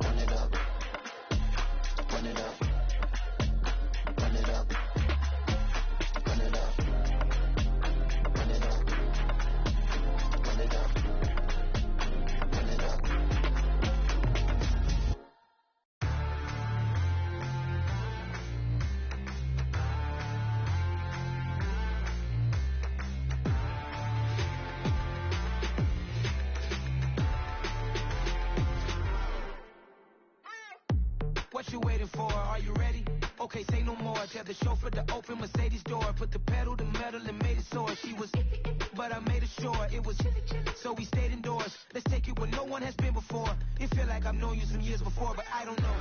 Run it up. Run it up. Run it up. Run it up. Run it up. Run it up. Run it up. What you waiting for? Are you ready? Okay, say no more. Tell the chauffeur to open Mercedes door. Put the pedal to metal and made it soar. She was, but I made it sure it was. So we stayed indoors. Let's take it where no one has been before. It feel like I've known you some years before, but I don't know.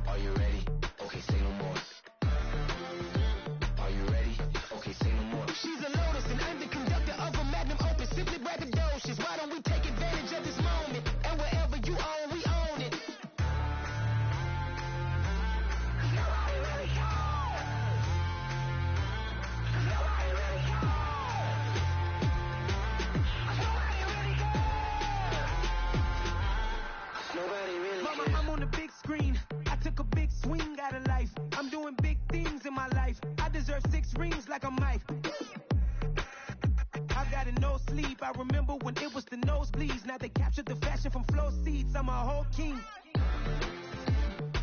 Are you ready? Okay, say no more. Are you ready? Okay, say no more. She's a Lotus and I'm the conductor of a Magnum Opus. Simply braggadocious. Why don't we take advantage of this moment? And wherever you own, we own it. Nobody really cares. Nobody really cares. Nobody really cares. Nobody really cares. Mama, I'm on the big screen. I took a big swing out of life. I'm doing big things in my life. I deserve 6 rings like I'm Mike. I've got no sleep. I remember when it was the nosebleeds. Now they captured the fashion from flow seats. I'm a whole king.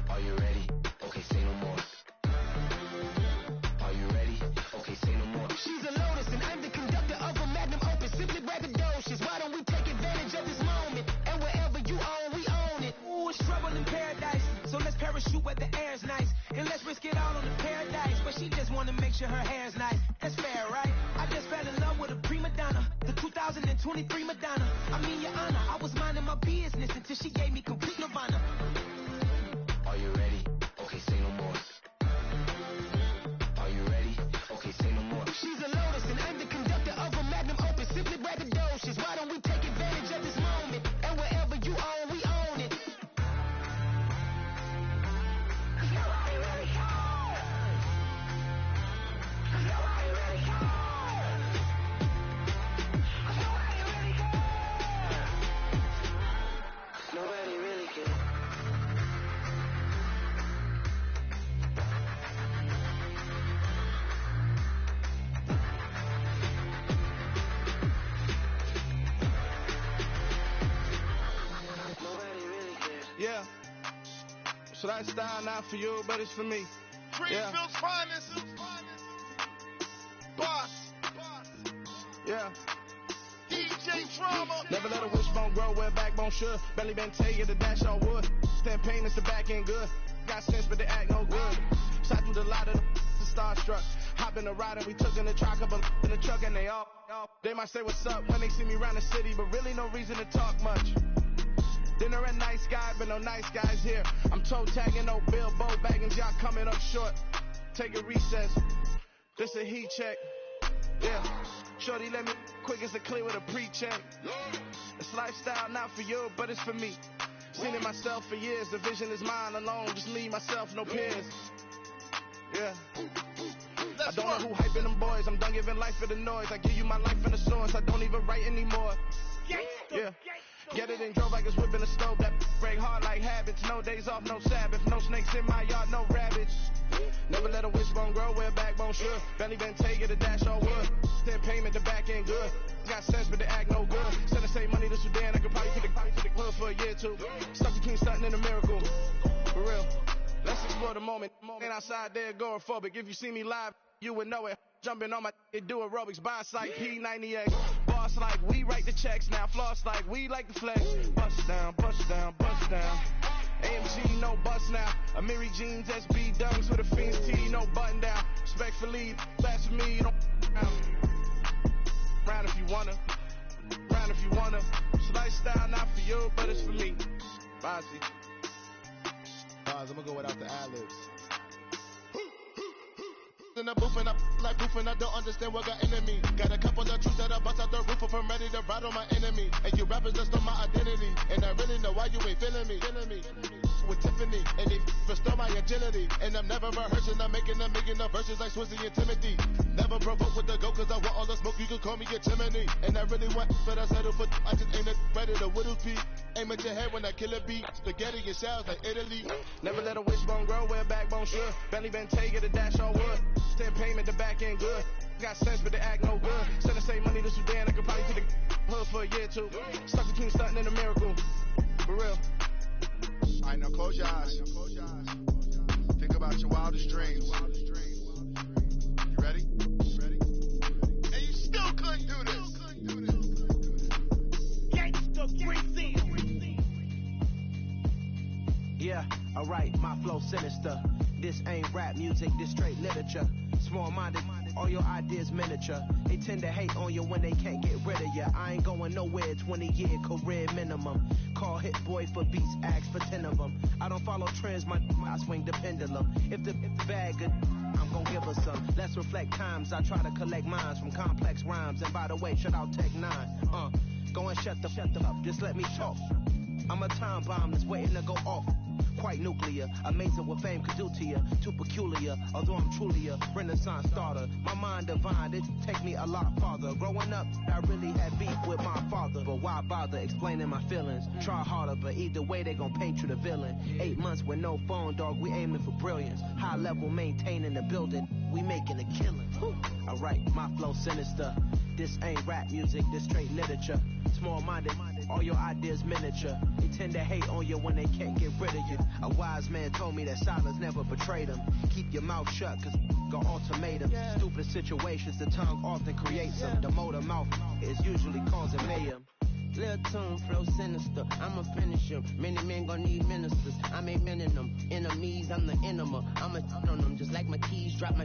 Are you ready? Okay, say no more. Are you ready? Okay, say no more. She's a Lotus and I'm the conductor of a Magnum Opus. Simply braggadocious. Why don't we take advantage of this moment? And wherever you own, we own it. Ooh, it's trouble in paradise. So let's parachute where the air's nice. And let's risk it all on the paradise. But she just wanna make sure her hair's nice. That's fair, right? I just fell in love with a prima donna. The 2023 Madonna. I mean, your honor, I was minding my business until she gave me complete nirvana. Are you ready? Okay, say no more. Are you ready? Okay, say no more. She's a Lotus and I'm the conductor of a Magnum Opus. Simply braggadocious. Why don't we take advantage of this moment? And wherever you own, we own it. Nobody really cares. Nobody really cares. Nobody really cares. Nobody really cares. Nobody really cares. Yeah. So that style not for you, but it's for me. Greenfield's finest. Boss. Yeah. DJ Drama. Never let a wishbone grow where a backbone should. Belly been taking the dash on wood. Stand pain is the back end good. Got sense, but they act no good. Shot through the lot of the starstruck. Hop in the ride and we took in the truck up in the truck and they all. They might say what's up when they see me around the city, but really no reason to talk much. Dinner at nice guy, but no nice guys here. I'm toe tagging, no Bilbo bagging, job coming up short. Take a recess. This a heat check. Yeah. Shorty let me quick as a clear with a pre-check. It's lifestyle not for you, but it's for me. Seen it myself for years. The vision is mine alone. Just me, myself, no peers. Yeah. I don't know who hyping them boys. I'm done giving life for the noise. I give you my life in the source. I don't even write anymore. Yeah. Get it and drove like it's whipping a stove. That break hard like habits. No days off, no Sabbath. No snakes in my yard, no rabbits. Never let a wishbone grow where a backbone should. Belly been taking the dash on wood. Then payment, the back end good. Got sense, but they act no good. Send the same money to Sudan. I could probably take the hood for a year or two. Stuck the king stunting in a miracle. For real. Let's explore the moment. Ain't outside there agoraphobic. If you see me live, you would know it. Jumping on my do aerobics, buy like P90X. Boss like we write the checks now. Floss like we like the flex. Bust down, bust down, bust down. AMG, no bust now. Amiri jeans, SB dunks with a Fiends T, no button down. Respectfully, that's for me, you don't round if you wanna. Round if you wanna. It's lifestyle not for you, but it's for me. Bozzy. I'm gonna go without the ad-libs. In the booth and I like proof and I don't understand what got into me. Got a couple of truths that I bust out the roof of, I'm ready to ride on my enemy. And you rappers just stole my identity, and I really know why you ain't feeling me. With Tiffany, and they restore my agility. And I'm never rehearsing, I'm making up verses like Swizzy and Timothy. Never provoke with the go, cause I want all the smoke, you can call me a chimney. And I really want, but I settle for, I just ain't ready to whittle pea. Aim at your head when I kill a beat. Spaghetti and shells like Italy. Never let a wishbone grow where a backbone should. Belly been taking the dash on wood. Stand payment, the back end good. Got sense, but they act no good. Send the same money to Sudan. I could probably take the hood for a year or two. Stuck the king stunting in a miracle. For real. Alright, now close your eyes. Think about your wildest dreams. You ready? And you still couldn't do this. Gangsta Brazil. Yeah, I Alright, my flow sinister. This ain't rap music, this straight literature. Small-minded, all your ideas miniature. They tend to hate on you when they can't get rid of you. I ain't going nowhere, 20-year career minimum. Call Hit Boy for beats, ask for 10 of them. I don't follow trends, I swing the pendulum. If the bag good, I'm gon' give her some. Let's reflect times, I try to collect minds from complex rhymes. And by the way, shout out Tech 9. Go and shut the up, just let me talk. I'm a time bomb that's waiting to go off. Quite nuclear, amazing what fame could do to you. Too peculiar, although I'm truly a renaissance starter. My mind divine, it take me a lot farther. Growing up, I really had beef with my father. But why bother explaining my feelings? Try harder, but either way they gon' paint you the villain. 8 months with no phone, dog, we aiming for brilliance. High level maintaining the building, we making a killing. Alright, my flow sinister. This ain't rap music, this straight literature. Small-minded, all your ideas miniature. They tend to hate on you when they can't get rid of you. A wise man told me that silence never betrayed him. Keep your mouth shut, cause got ultimatums. Stupid situations, the tongue often creates them. The motor mouth is usually causing mayhem. Lil' tune, flow sinister, I'ma finish him. Many men gon' need ministers, I ain't mending them. Enemies, I'm the enema, I'ma on them. Just like my keys, drop my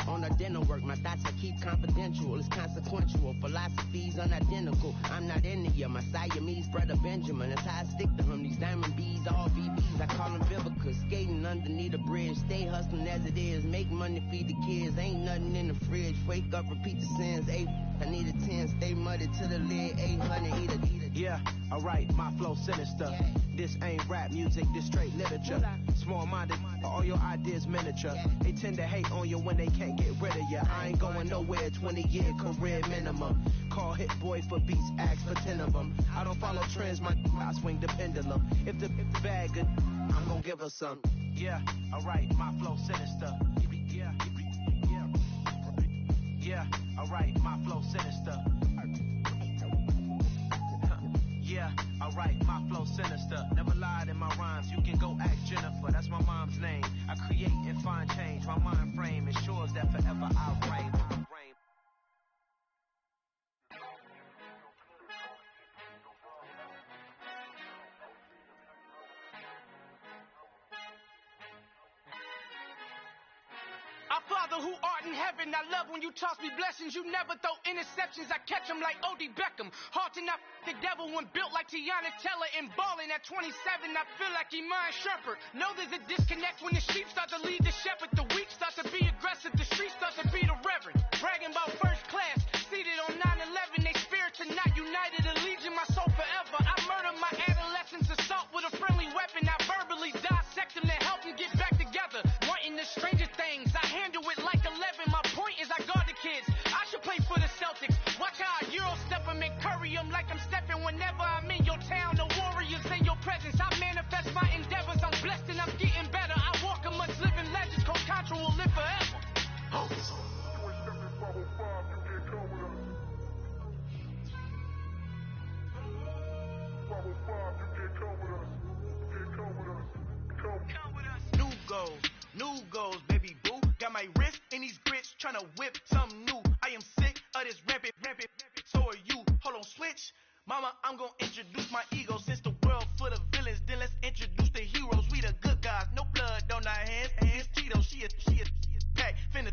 on the dinner work. My thoughts I keep confidential, it's consequential. Philosophies unidentical, I'm not into you. My Siamese brother Benjamin, that's how I stick to him. These diamond bees, all VVs, I call them Vivica. Skating underneath a bridge, stay hustling as it is. Make money, feed the kids, ain't nothing in the fridge. Wake up, repeat the sins, 8, I need a 10, stay muddy to the lid, 800, eat it. Yeah, alright, my flow sinister. This ain't rap music, this straight literature. Small-minded, all your ideas miniature. They tend to hate on you when they can't get rid of you. I ain't going nowhere, 20-year career minimum. Call Hit Boy for beats, ask for 10 of them. I don't follow trends, I swing the pendulum. If the bag good, I'm gon' give her some. Yeah, alright, my flow sinister. Yeah, alright, my flow sinister. Yeah, alright, my flow sinister. Never lied in my rhymes, you can go ask Jennifer. That's my mom's name. I create and find change. My mind frame ensures that forever I'll reign. Our Father who art in heaven, I love when you toss me blessings. You never throw interceptions, I catch them like O.D. Beckham. Hard to not the devil when built like Tiana Teller. And balling at 27, I feel like Iman Shumpert. Know there's a disconnect when the sheep start to lead the shepherd. The weak start to be aggressive, the street starts to be the reverend. Bragging about first class, seated on 9/11. They spirits are not united, a legion, my soul forever. I murder my adolescence, assault with a friendly weapon. I verbally dissect them to help them get back together. Wanting the stranger things, I handle it like 11. My point is I guard the kids. I should play for the Celtics. Watch how I Euro step them and curry them like I'm stepping. Whenever I'm in your town, the Warriors in your presence. I manifest my endeavors. I'm blessed and I'm getting better. I walk amongst living legends. Coach Contra will live forever. New goals, baby boo. Got my wrist in these grits, tryna whip something new. I am sick of this rampant. So are you. Hold on, switch. Mama, I'm gonna introduce my ego. Since the world full of villains, then let's introduce the heroes. We the good guys, no blood on our hands. Hands Tito, she is back. Finna,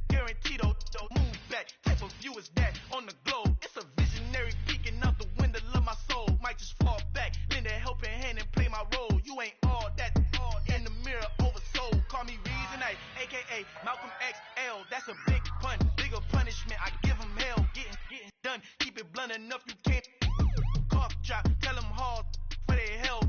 guaranteed. Move back. Type of view is that on the globe? It's a visionary peeking out the window of my soul. Might just fall back, lend a helping hand and play my role. You ain't all that. In the mirror, oversold. Call me Reason A, aka Malcolm XL. That's a big pun, bigger punishment. I give him hell, getting done. Keep it blunt enough, you can't. Cough drop, tell them hard for their hell.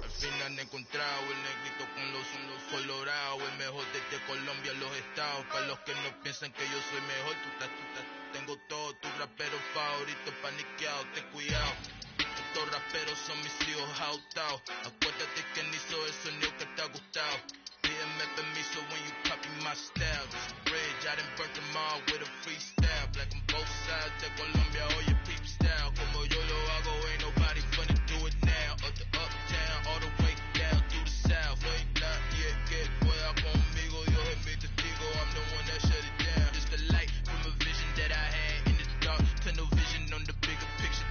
Al fin han encontrado el negrito con los colorados, el mejor desde Colombia, los estados. Para los que no piensan que yo soy mejor, tengo todo, tu rapero favorito paniqueado, ten cuidado. Estos raperos son mis hijos jautados. Acuérdate que ni hizo el sonido que te ha gustado. Pídeme permiso when you copy my style. This bridge, I done burnt them all with a freestyle. Black on both sides de Colombia, oye peep style. Como yo lo hago, ain't nobody finna do it now. Up the uptown, all the way down to the south. No hay nadie que pueda conmigo, Dios es mi testigo. I'm the one that shut it down. Just the light from a vision that I had in the dark. Tunnel vision on the bigger picture.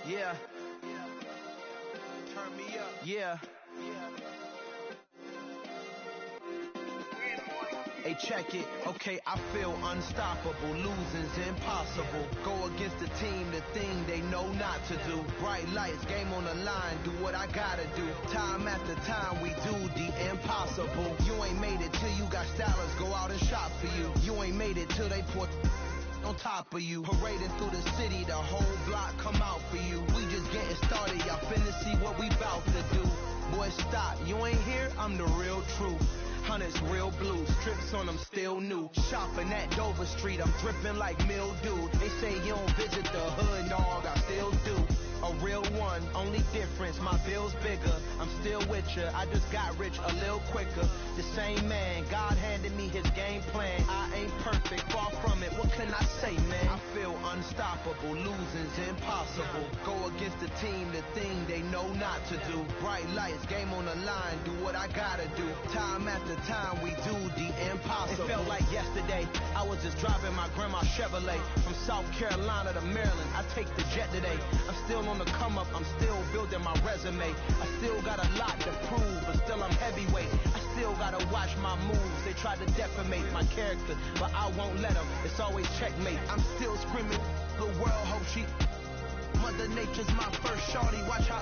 Yeah. Turn me up. Yeah. Hey, check it. Okay, I feel unstoppable. Losing's impossible. Go against the team, the thing they know not to do. Bright lights, game on the line, do what I gotta do. Time after time, we do the impossible. You ain't made it till you got stylers go out and shop for you. You ain't made it till they put on top of you. Parading through the city, the whole block come out for you. We just getting started, y'all finna see what we bout to do. Boy, stop, you ain't here, I'm the real truth. Hunters real blue, strips on them still new. Shopping at Dover Street, I'm dripping like mildew. They say you don't visit the hood, dog, I still do. A real one, only difference, my bill's bigger. I'm still with ya, I just got rich a little quicker. The same man, God handed me his game plan. I ain't perfect, far from it, what can I say, man? I feel unstoppable, losing's impossible. Go against the team, the thing they know not to do. Bright lights, game on the line, do what I gotta do. Time after time, we do the impossible. It felt like yesterday, I was just driving my grandma's Chevrolet. From South Carolina to Maryland, I take the jet today. I'm still on the come up, I'm still building my resume. I still got a lot to prove, but still I'm heavyweight. I still gotta watch my moves. They tried to defamate my character, but I won't let them. It's always checkmate. I'm still screaming, the world hope she. Mother Nature's my first shorty. Watch how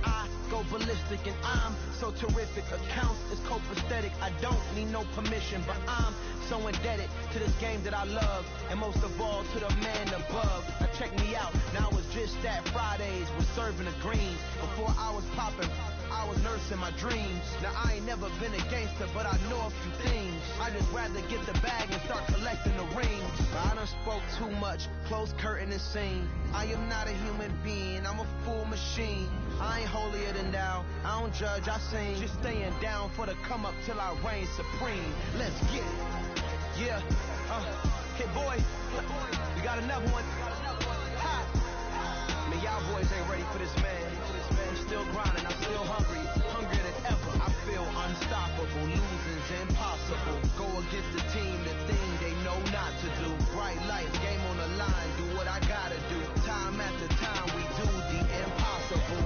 I go ballistic, and I'm so terrific. Accounts is copacetic. I don't need no permission, but I'm so indebted to this game that I love, and most of all to the man above. Now check me out, now it's just that Fridays was serving the greens. Before I was popping, I was nursing my dreams. Now I ain't never been a gangster, but I know a few things. I just rather get the bag and start collecting the rings. But I done spoke too much, close curtain and scene. I am not a human being, I'm a full machine. I ain't holier than thou, I don't judge, I sing. Just staying down for the come up till I reign supreme. Let's get it. Yeah, hey boy, we got another one. Ha. Man, y'all boys ain't ready for this, man. I'm still grinding, I'm still hungry, hungrier than ever. I feel unstoppable, losing's impossible. Go against the team, the thing they know not to do. Bright lights, game on the line, do what I gotta do. Time after time, we do the impossible.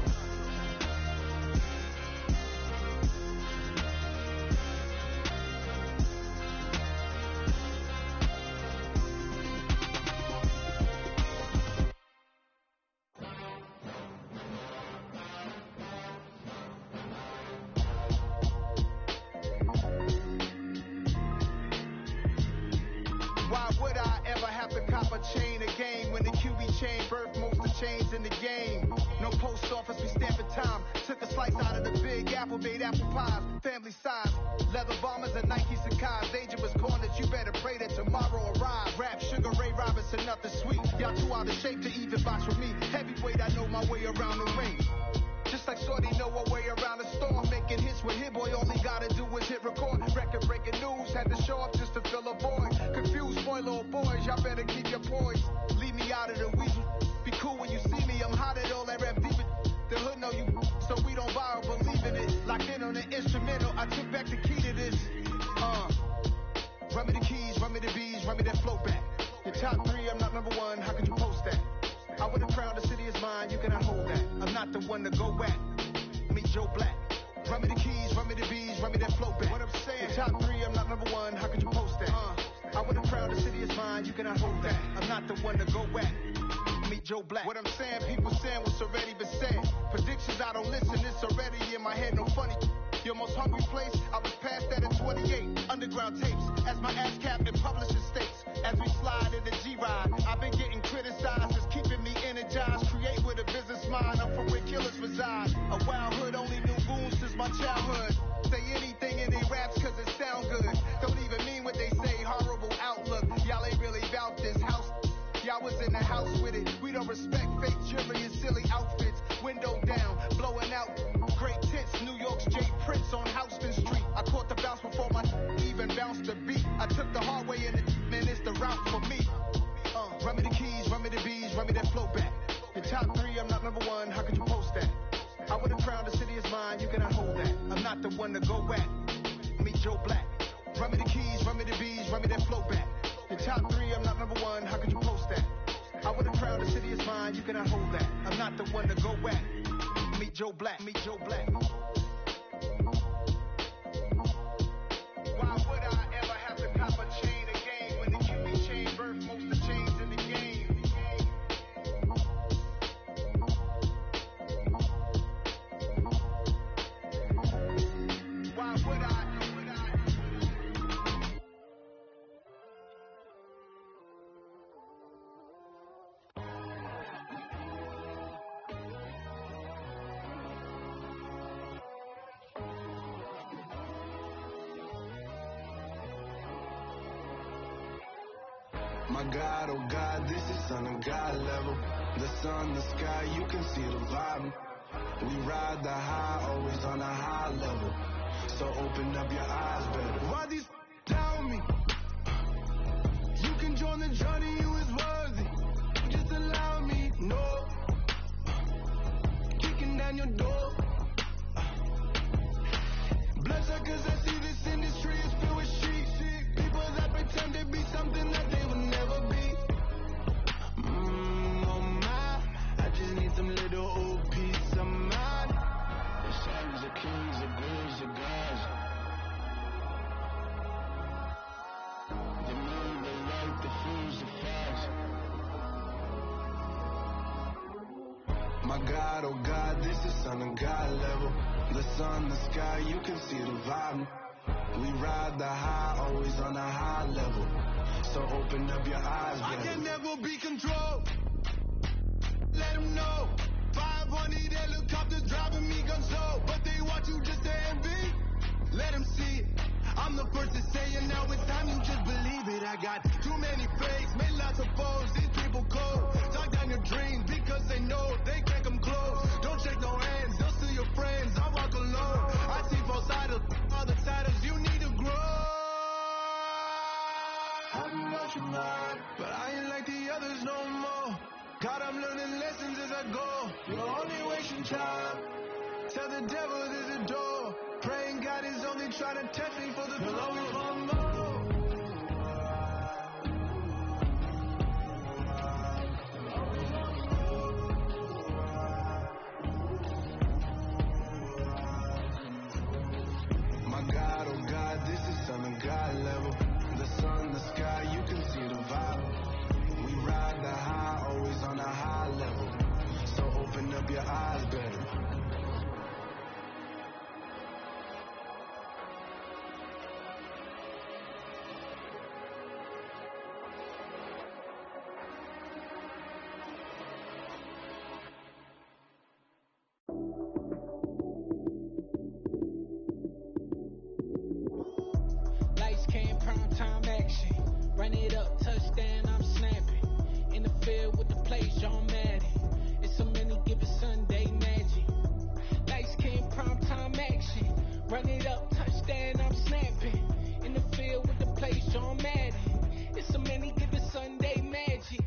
Chain a game when the QB chain birthed most of chains in the game. No post office, we stamping time. Took a slice out of the big apple, made apple pies, family size. Leather bombers and Nike Sacai's. Dangerous corners, you better pray that tomorrow arrives. Rap, Sugar Ray Robinson, nothing sweet. Y'all too out of shape to even box with me. Heavyweight, I know my way around the ring. Just like Shorty know her way around the storm. Making hits with Hit Boy, all he gotta do is hit record. Record breaking news, had to show up just to fill a void. Confused boy, little boys, y'all better keep your poise. Leave me out of the weasel. Be cool when you see me, I'm hot at all that rap deep. The hood know you, so we don't borrow, believe in it. Locked in on the instrumental, I took back the key to this. Run me the keys, run me the bees, run me that flow back. Your top three, I'm not number one, how could you post that? I would have crowned the city is mine, you cannot hold that. I'm not the one to go back. Meet Joe Black. Run me the keys, run me the bees, run me that flow back. What I'm saying, your top three, I'm not number one, how could you post that? I would have crowned the city is mine, you cannot hold that. I'm not the one to go back. Meet Joe Black. What I'm saying, people saying what's already been said. Predictions, I don't listen, it's already in my head, no funny. Your most hungry place, I was past that at 28. Underground tapes, as my ass cap in publishing states. As we slide in the G-Ride, I've been getting criticized, it's keeping me energized. Create with a business mind, I'm from where killers reside. A wild hood, only knew goons since my childhood. Say anything in they raps cause it sound good. Don't even mean what they say, horrible outlook. Y'all ain't really about this house. Y'all was in the house with it. We don't respect fake jewelry and silly outfits. Window down, blowing out great tits. New York's J. Prince on Houston Street. I caught the bounce before my even bounced the beat. I took the hard way in it, man, it's the route for me. Run me the keys, run me the bees, run me that flow back. Your top three, I'm not number one, how could you post that? I would have crowned the city is mine, you cannot hold that. I'm not the one to go back. Meet Joe Black. Run me the keys, run me the bees, run me that flow back. Your top three, I'm not number one, how could you post that? I would have crowned the city is mine, you cannot hold that. I'm not the one to go at. Meet Joe Black, meet Joe Black. Why would I ever have to cop a chain again when the QB chain birth most of the chains in the game? Why would I? My God, oh God, this is Son of God level. The sun, the sky, you can see the vibe. We ride the high, always on a high level. So open up your eyes better. Why these tell me? You can join the journey, you is worthy. Just allow me, no. Kicking down your door. Bloodsuckers, I see this industry is filled with sheep. People that pretend to be something that they would never be. Oh my, I just need some little old peace of mind. The sons of kings, the bulls, the gods. The moon, the light, the fools, the facts. My God, oh God, this is Son of God level. The sun, the sky, you can see the vibe. We ride the high, always on a high level. So open up your eyes, baby. I can never be controlled. Let them know. 500 helicopters driving me gunso. But they want you just to envy. Let them see it. I'm the first to say it. Now it's time you just believe it. I got too many fakes, made lots of foes. These people cold. Talk down your dreams because they know they can't come close. Don't shake no hands, they'll steal your friends. I walk alone. I see false idols, other titles. You need to grow. I've been watching mine, but I ain't like the others no more. God, I'm learning lessons as I go. You're only wasting time. Tell the devil there's a door. Praying God is only trying to test me for the He'll always want more. My God, oh God, this is Son of God level. The sun, the sky, you can see the vibe. We ride the high, always on a high level. So open up your eyes better. Lights, cam, prime time action. Run it up, touchdown, I'm snapping. In the field with the plays, John Madden. It's so many given Sunday magic. Lights, cam, prime time action. Run it up, touchdown, I'm snapping. In the field with the plays, John Madden. It's so many given Sunday magic.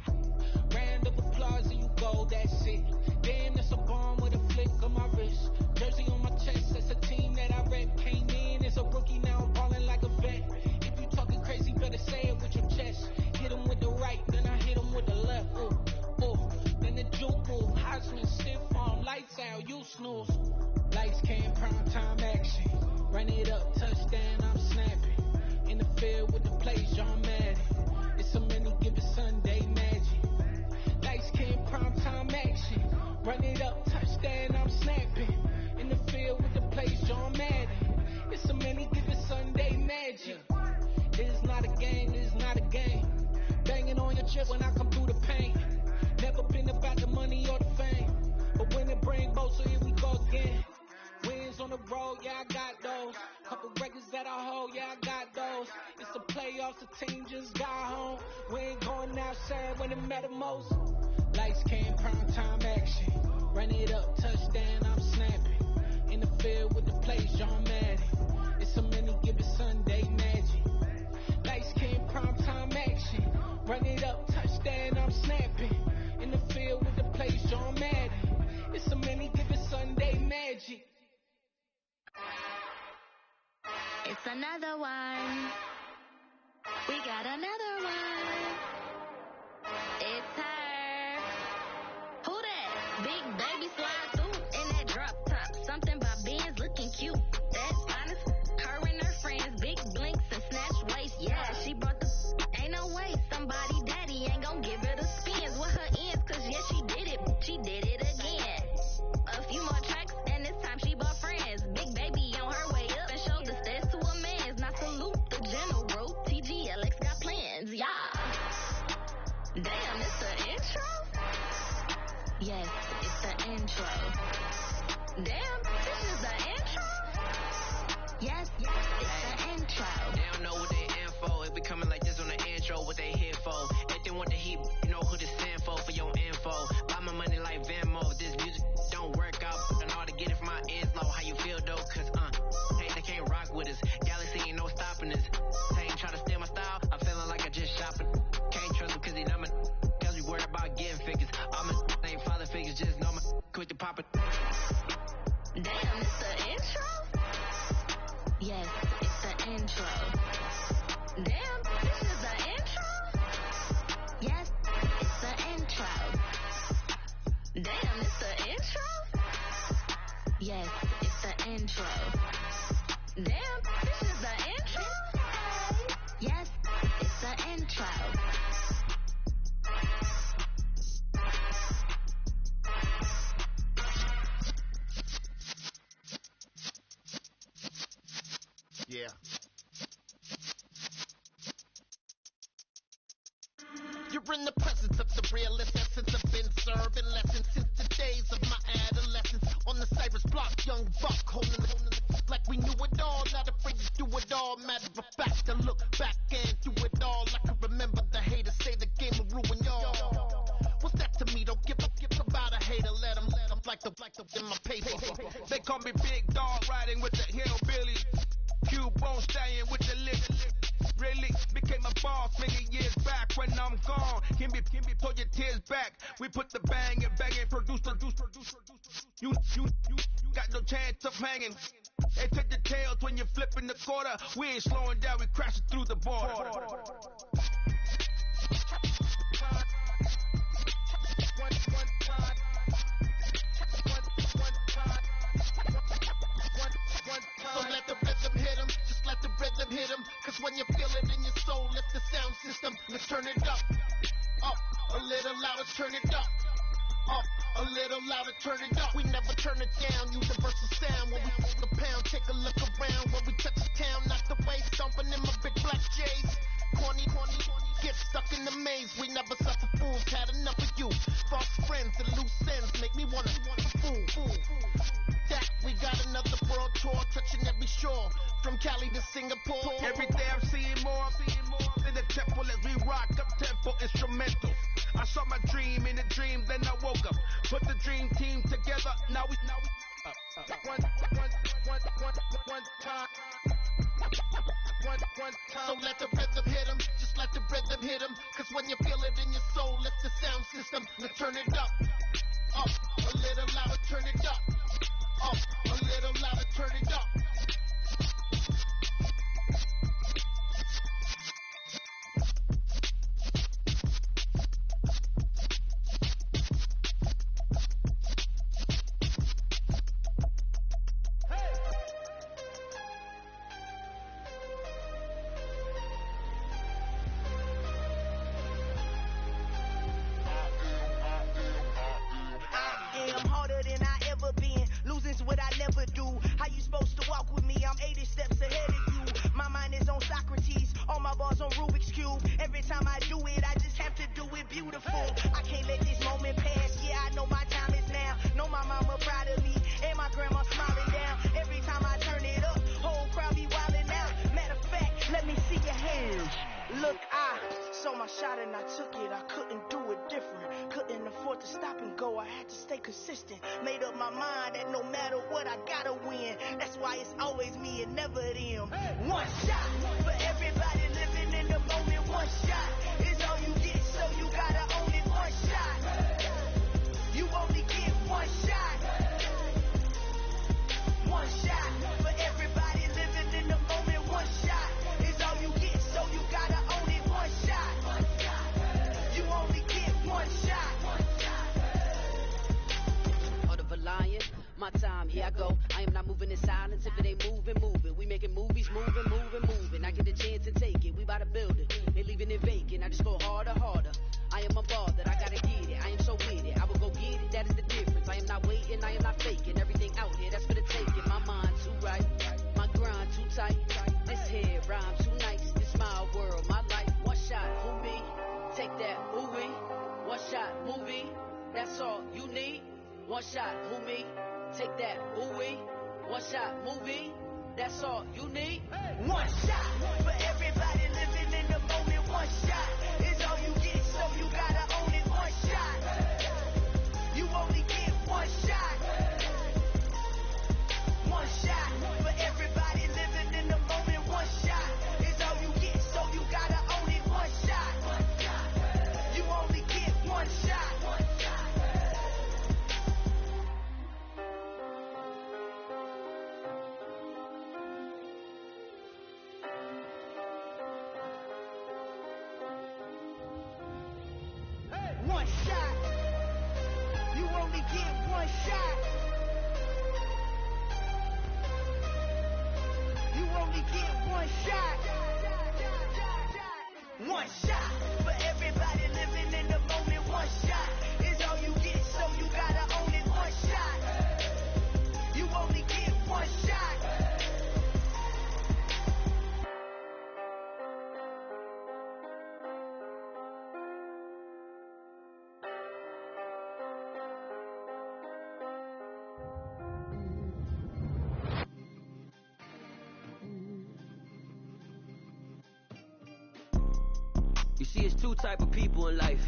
Round of applause and you go, that's it. Damn, that's a bomb with a flick on my wrist. Jersey on my chest, that's a team that I rep. Came in as a rookie, now I'm balling like a vet. If you talking crazy, better say it with your chest. Hit him with the right, then I hit him with the left. Ooh, ooh. Then the juke move, Heisman stiff arm, lights out, you snooze. Lights, cam, prime time action. Run it up, touchdown, I'm snapping. In the field with the plays, John Madden. It's so many given Sunday magic. Lights, cam, prime time action. Run it up, touchdown, I'm snapping. In the field with the plays, John Madden. It's so many given Sunday magic. This is not a game, this is not a game. Banging on your chest when I come through the paint. Never been about the money or the fame. But when it bring both, so here we go again. Wins on the road, yeah, I got those. Couple records that I hold, yeah, I got those. It's the playoffs, the team just got home. We ain't going outside when it matter most. Lights, cam, prime time action. Run it up, touchdown, I'm snapping. In the field with the plays, John Madden. It's so many given Sunday magic. Lights, cam, prime time action. Run it up, touchdown, I'm snapping. In the field with the plays, John Madden. It's so many given Sunday magic. It's another one. We got another one. It's her. Who that? Big baby slide through in that drop top. Something by Benz looking cute. That's honest. Her and her friends, big blinks and snatch waist. Yeah, she brought the. Ain't no way somebody daddy ain't gon' give her the spins with her ends. Cause yeah, she did it. She did it again. A few more tracks and this time she bought friends. Big baby on her way up and showed the stairs to a man's. Not salute the general. TGLX got plans. Yeah. Damn, it's the intro? Yes, it's the intro. Damn, this is the intro? Yes, it's the intro. They don't know what they in for. If we coming like this on the intro, what they here for? If they want the heat, you know who to send for your info. Buy my money like Venmo. If this music don't work out, and all to get it from my ends low. How you feel though? Cause hey, they can't rock with us. Galaxy ain't no stopping us. They ain't trying to steal my style. I'm feeling like I just shopping. Can't trust them cause they dumb. Cause we worried about getting figures. All my ain't father figures, just know my quick to pop it. Damn, it's the intro? Yes, it's the intro. Damn, this is the intro? Yes, it's the intro. Damn, it's the intro? Yes, it's the intro. Damn, this is the intro? Yes, it's the intro. Yeah. You're in the presence of the realest essence. I've been serving lessons since the days of my adolescence. On the Cypress block, young buck holding like we knew it all. Not afraid to do it all. Matter of fact, to look back and do it all. I can remember the haters say the game will ruin y'all. What's that to me? Don't give about a hater. Let them like the in my paper. They call me Big Dog, riding with the hillbilly. Cubone stallion with the lip. Really became a boss many years back. When I'm gone, can be pull your tears back. We put the bang and produce. You got no chance of hanging. They take the tails when you're flipping the quarter. We ain't slowing down, we crashing through the border. So let the rhythm hit 'em, just let the rhythm hit 'em. Cause when you feel it in your soul, lift the sound system, let's turn it up. Up, a little louder, turn it up. Up, a little louder, turn it up. We never turn it down, universal sound. When we pull the pound, take a look around. When we touch the town, not the way, stomping in my big black J's. Corny, get stuck in the maze. We never suffer fools, had enough of you. False friends and loose ends make me wanna fool. That we got another world tour, touching every shore, from Cali to Singapore. Every day I'm seeing more in the temple as we rock up tempo instrumentals. I saw my dream in a dream, then I woke up. Put the dream team together, now we one time. So let the rhythm hit 'em, just let the rhythm hit 'em. Cause when you feel it in your soul, lift the sound system, let's turn it up. Up, a little louder, turn it up. Up, a little louder, turn it up. Losing's what I never do. How you supposed to walk with me? I'm 80 steps ahead of you. My mind is on Socrates, all my bars on Rubik's Cube. Every time I do it, I just have to do it beautiful. I can't let this moment pass. Yeah, I know my time is now. Know my mama proud of me, and my grandma smiling down. Every time I turn it up, whole crowd be wildin' out. Matter of fact, let me see your hands. Look, I saw my shot and I took it. I couldn't do it different. Couldn't afford to stop and go. I had to stay consistent. Made up my mind that no matter what, I gotta win. That's why it's always me and never them. One shot for everybody living in the moment. One shot is all you get, so you gotta own it. One shot. You only get one shot. One shot for everybody living in the moment. One shot is all you get, so you gotta own it. One shot. You only get one shot. Here I go. I am not moving in silence. If it ain't moving, moving. We making movies, moving, moving, moving. I get the chance to take it. We bout to build it. They leaving it vacant. I just go harder, harder. I am a ball that I gotta get it. I am so with it. I will go get it. That is the difference. I am not waiting. I am not faking. Everything out here, that's for the taking. My mind too right. My grind too tight. This head rhyme too nice. This my world, my life. One shot, who me? Take that, who we? One shot, movie. That's all you need. One shot, who me? Take that, who we? One shot, movie. That's all you need. One shot for everybody living in the moment. One shot is all you get, so you gotta own it. One shot. You only get one shot. One shot for everybody living in the moment. One shot is all you get, so you gotta own it. One shot. You only get one shot. One shot. You only get one shot. You only get one shot. One shot for everybody living in the moment. One shot is all you get, so you gotta own it. One shot. You only get one shot. You see, it's two type of people in life.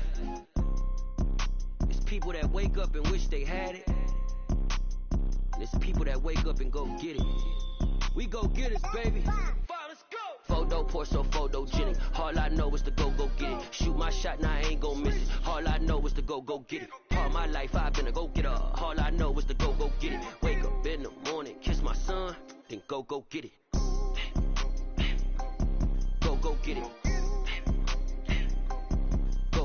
It's people that wake up and wish they had it. And it's people that wake up and go get it. We go get it, baby. Let's go. Photo, Porsche, photogenic. All I know is to go get it. Shoot my shot, now I ain't gon' miss it. All I know is to go get it. All my life I've been a go-getter. All I know is to go get it. Wake up in the morning, kiss my son, then go get it. Go get it.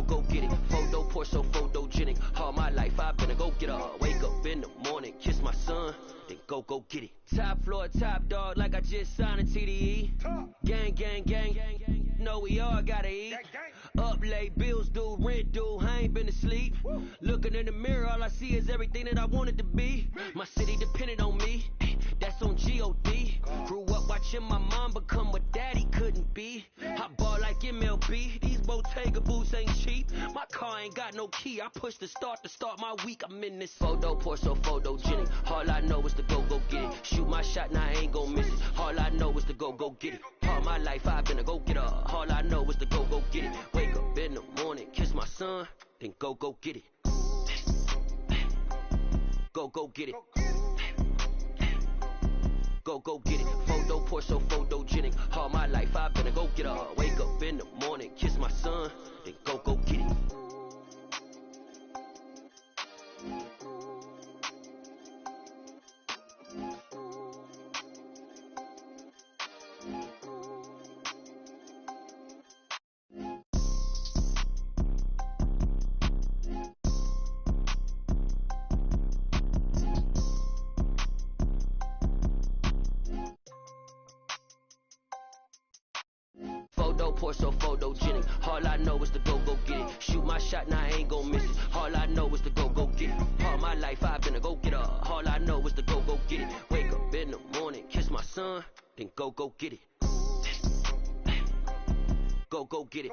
Go get it. Photo, Porsche, photogenic. All my life I've been a go-getter. Wake up in the morning, kiss my son, then go get it. Top floor, top dog, like I just signed a TDE. Gang, gang, gang. Know we all gotta eat. Up late, bills due, rent due, I ain't been asleep. Looking in the mirror, all I see is everything that I wanted to be. My city depended on me, that's on G.O.D. Grew up watching my mom become what daddy couldn't be. I ball like MLB, these Bottega boots ain't cheap. My car ain't got no key, I push the start to start my week. I'm in this photo, Porsche, photogenic. All I know is to go get it. Shoot my shot, now I ain't gon' miss it. All I know is to go get it. All my life I've been a go-getter. All I know is to go get it. Wake up in the morning, kiss my son, then go get it. Go get it. Go get it. Photo, Porsche, photogenic. All my life I've been a go-getter. Wake up in the morning, kiss my son, then go get it. Photo, Porsche, photogenic. All I know is to go get it. Shoot my shot, now I ain't gon' miss it. All I know is to go get it. All my life I've been a go-getter. All I know is to go get it. Wake up in the morning, kiss my son, then go get it. Go get it.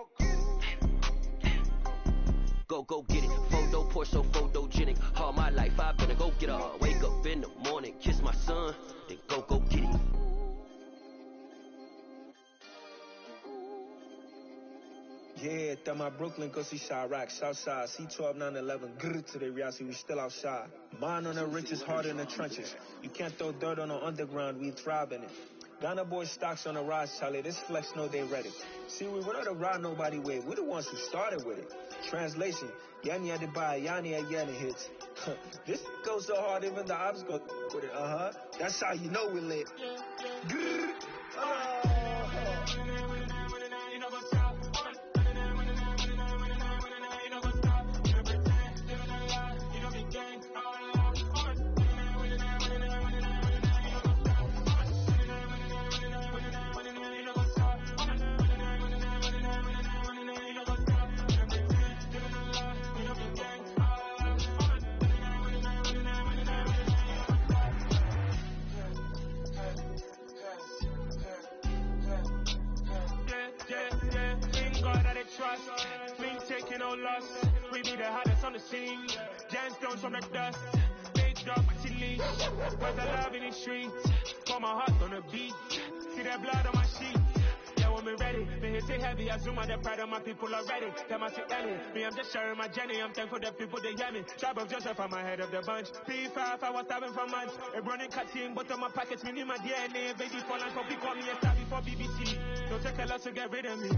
Go get it. Photo, Porsche, photogenic. All my life I've been a go-getter. Wake up in the morning, kiss my son, then go get it. Yeah, through my Brooklyn, go see Chirac, Southside, C12, 911, grrr to the reality, we still outside. Mine on the riches, hard in the trenches. You can't throw dirt on the underground, we thrive in it. Ghana boys stocks on the rise, Charlie, this flex know they ready. See, we went on to ride nobody way, we the ones who started with it. Translation, Yanni had to buy, Yanni had Yanni hits. This goes so hard, even the ops go with it, That's how you know we lit. Grrr. us. We be the hottest on the scene. Gemstones from the dust. Big drop, chili. Where's the love in the streets? Pour my heart on the beat. See that blood on my sheets. Yeah, when we ready, me hit it heavy. I zoom out the pride of my people already. Them I see Ellie. Me, I'm just sharing my journey. I'm thankful that people they hear me. Tribe of Joseph, I'm ahead of the bunch. P5, I was starving for months. A running cutting, but on my pockets, me need my DNA. Baby, for lunch, but call me a star before BBC. Don't take a lot to get rid of me. Me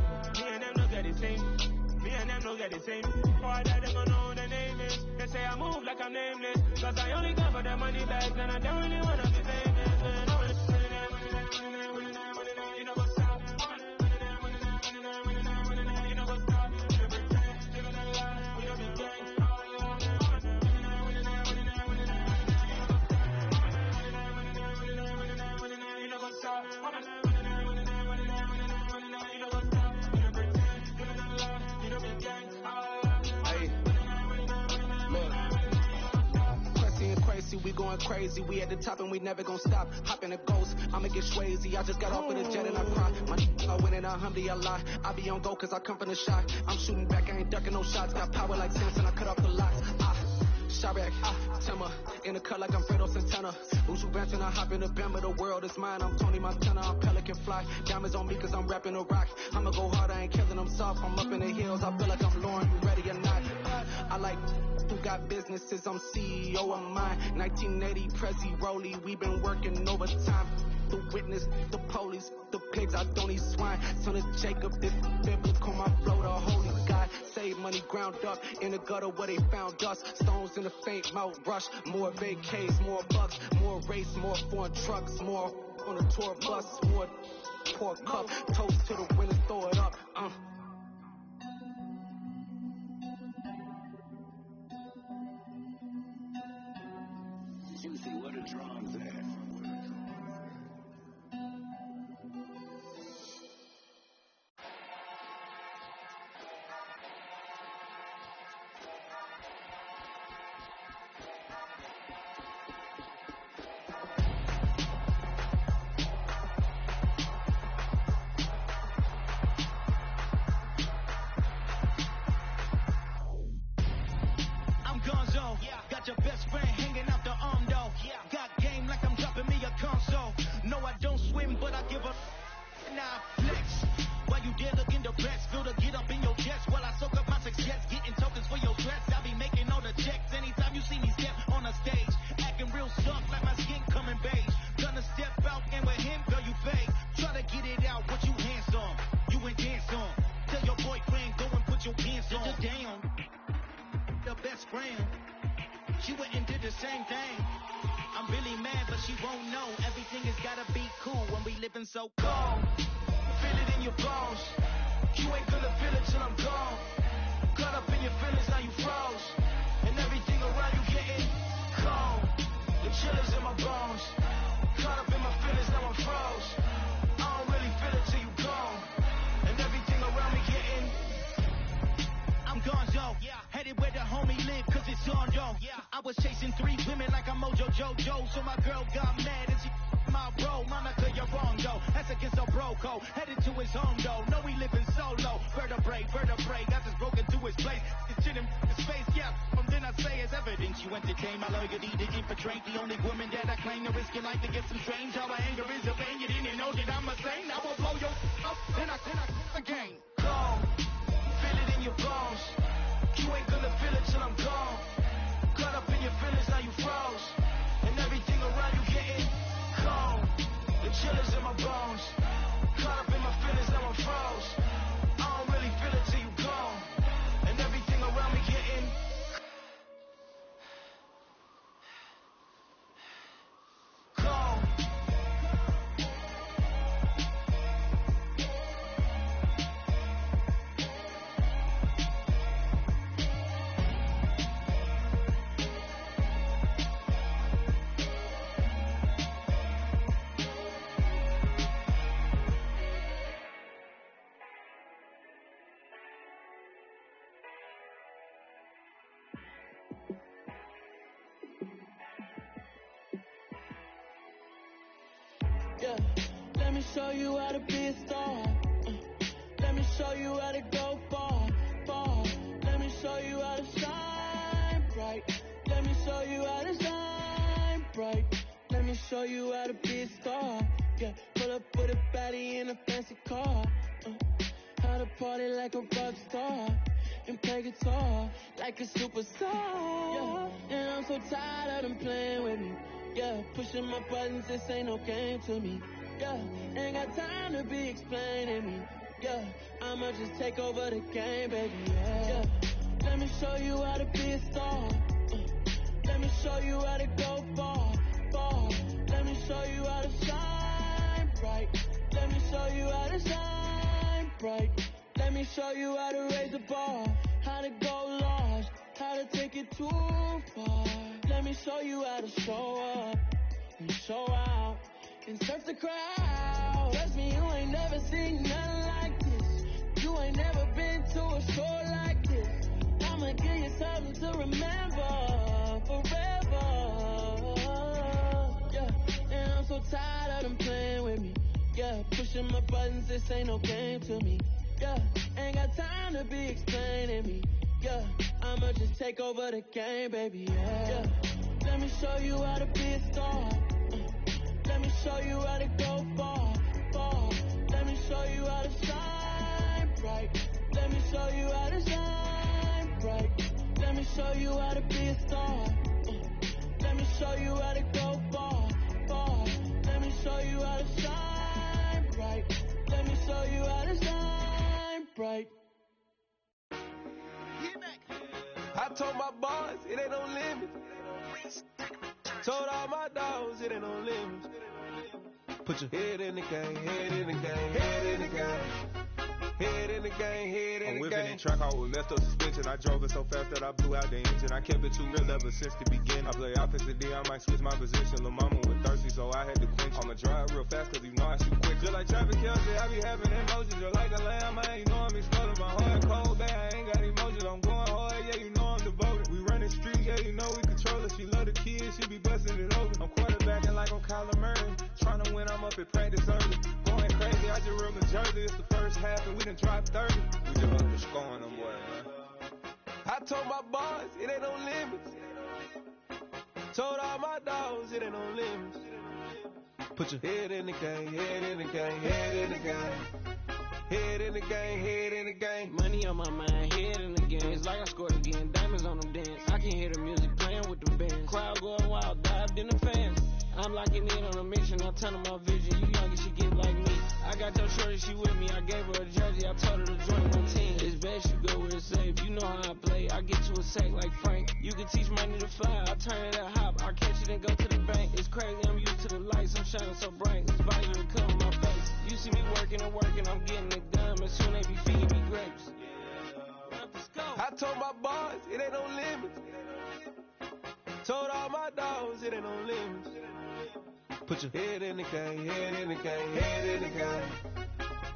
and them don't get the same. Me and them don't get the same. Oh, I die, them don't know the name is. They say I move like I'm nameless. Cause I only come for the money back. And I don't really wanna be famous. Man, I wanna you know what's up. You know what's up. Living a lie. We don't be gangs. You know what's up. We going crazy, we at the top and we never gonna stop. Hop in a ghost, I'ma get swayzy. I just got off with a jet and I cry. I win in a Humvee, I lie. I be on go cause I come from the shot. I'm shooting back, I ain't ducking no shots. Got power like Samson, I cut off the locks. Sharek, Timmer, in the cut like I'm Fredo Santana. Ushu Benson, I hop in the Bama, the world is mine. I'm Tony Montana, I'm Pelican Fly. Diamonds on me cause I'm rapping a rock. I'ma go hard, I ain't killing them soft. I'm up in the hills, I feel like I'm Lauren, you ready or not? I like who got businesses, I'm CEO of mine. 1980 Prezi Rolly, we been working overtime. The witness, the police, the pigs, I don't eat swine. Son of Jacob, this biblical, my flow, the holy God. Save money ground up in the gutter where they found us. Stones in the faint mouth rush. More vacays, more bucks, more race, more foreign trucks, more on a tour bus, more pour cup. Toast to the winners, throw it up. Juicy, what a drums at. Your best friend hanging out the arm though. Got game like I'm dropping me a console. No, I don't swim, but I give a now flex. While you there looking depressed, feel the get up in your chest while I soak up my success, getting tokens for your stress. I be making all the checks anytime you see me step on a stage, acting real soft like my skin coming beige. Gonna step out and with him, girl, you fake. Try to get it out, what you handsome, you ain't dance on. Tell your boyfriend go and put your pants on. Down, the best friend. She went and did the same thing. I'm really mad, but she won't know. Everything has gotta be cool when we living so cold. Feel it in your bones. You ain't gonna feel it till I'm gone. Caught up in your feelings, now you froze. And everything around you getting cold. The chillers in my bones. Caught up in my feelings, now I'm froze. I don't really feel it till you gone. And everything around me getting I'm gonzo. Headed where the homie live, cause it's on though. I was chasing 3 women like I'm Mojo Jojo. So my girl got mad and she my bro. Monica, you're wrong though. That's against a bro code. Headed to his home though. No, we living solo. Vertebrae. Got this broken to his place. It's shit in his face, yeah. From then I say it's evidence. You entertain my loyalty to infiltrate. The only woman that I claim to risk your life to get some strange. All my anger is a pain. You didn't know that I'm a saint. I will blow your up. Then I again. Go. Feel it in your bones. You ain't gonna feel it till I'm gone. Caught up in your feelings, now you froze. And everything around you getting cold. The chillers in my bones. Caught up in my feelings, now I'm froze. I don't really feel it till you gone. And everything around me getting cold. Yeah, let me show you how to be a star. Let me show you how to go far, far. Let me show you how to shine bright. Let me show you how to shine bright. Let me show you how to be a star. Yeah, pull up with a baddie in a fancy car. How to party like a rock star and play guitar like a superstar. Yeah, and I'm so tired of them playing with me. Yeah, pushing my buttons, this ain't no game to me. Yeah, ain't got time to be explaining me. Yeah, I'ma just take over the game, baby. Yeah, let me show you how to be a star. Let me show you how to go far, far. Let me show you how to shine bright. Let me show you how to shine bright. Let me show you how to raise the bar, how to go large, how to take it too far. Let me show you how to show up and show out and surf the crowd. Trust me, you ain't never seen nothing like this. You ain't never been to a show like this. I'ma give you something to remember forever. Yeah, and I'm so tired of them playing with me. Yeah, pushing my buttons, this ain't no game to me. Yeah, ain't got time to be explaining me. Yeah, I'ma just take over the game, baby. Yeah, let me show you how to be a star. Let me show you how to go far, far. Let me show you how to shine bright. Let me show you how to shine bright. Let me show you how to be a star. Let me show you how to go far, far. Let me show you how to shine bright. Let me show you how to shine bright. I told my boys it ain't no limit. Told all my dogs it ain't no limit. Put your head in the game, head in the game, head in the game. Head in the game, head in the game. I'm whipping in track out with messed up suspension. I drove it so fast that I blew out the engine. I kept it too real ever since the beginning. I play offensive D, I might switch my position. Lil' mama was thirsty, so I had to quench. I'ma drive real fast, cause you know I shoot quick. Just like traffic Kelsey, I be having emotions. Just like a lamb, I ain't know I'm exploding. My heart cold, bad, I ain't got emotions. I'm going hard, yeah, you know I'm devoted. We run the street, yeah, you know we control it. She love the kids, she be busting it over. I'm quarterbacking like I'm Kyler Murray. Trying to win, I'm up at practice early. Going crazy, I just real the jersey. It's the first half, and we done dropped 30. We just up to scoring them, boy, man. I told my boys it ain't no limits. Told all my dogs it ain't no limits. Put your head in the game, head in the game, head in the game. Head in the game, head in the game. Money on my mind, head in the game. It's like I scored again, diamonds on them dance. I can hear the music playing with them bands. Crowd going wild, dived in the fans. I'm locking in on a mission, I'm turning my vision. You young and she get like me. I got your shorty, she with me. I gave her a jersey, I told her to join my team. It's best you go where it's safe. You know how I play. I get to a sack like Frank. You can teach money to fly. I turn it up hop. I catch it and go to the bank. It's crazy, I'm used to the lights. I'm shining so bright. This visor will cover my face. You see me working and working. I'm getting it done. But soon they be feeding me grapes. Let's go. I told my boys it ain't no limits. Told all my dogs it ain't no limits. Put your head in the game, head in the game, head in the game.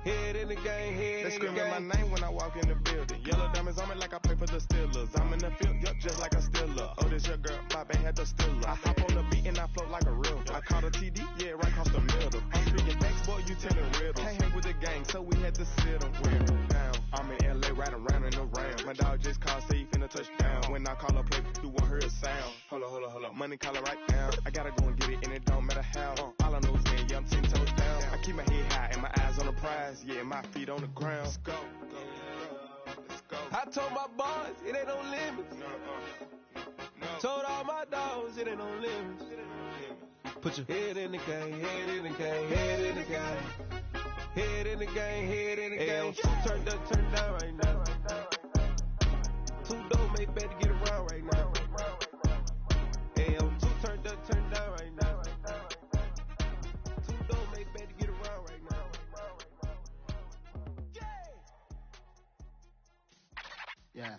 Head in the game, head in the game. They screaming my name when I walk in the building. Yellow diamonds on me like I play for the Steelers. I'm in the field, yup, just like a Steeler. Oh, this your girl, my band had the Steeler. I hop on the beat and I float like a river. I caught a TD, yeah, right across the middle. I'm speaking thanks, boy, you telling riddles. Can't hang with the gang, so we had to sit them down. I'm in LA, riding around in the Ram. My dog just called, say he finna touchdown. When I call a play, you won't hear a sound. Hold up, money call it right down. I gotta go and get it, and it don't matter how. All I know is that, yeah, I'm 10 toes down. I keep my head high and my eyes on the prize. Yeah, my feet on the ground. Let's go. Let's go. I told my boys it ain't no limits. Told all my dogs it ain't no limits. Put your head in the game, head in the game, head in the game. Head in the game, head in the game. Turn down right now. Two dope make better get around right now. Two turn down right now. Two dope make better get around right now. Yeah.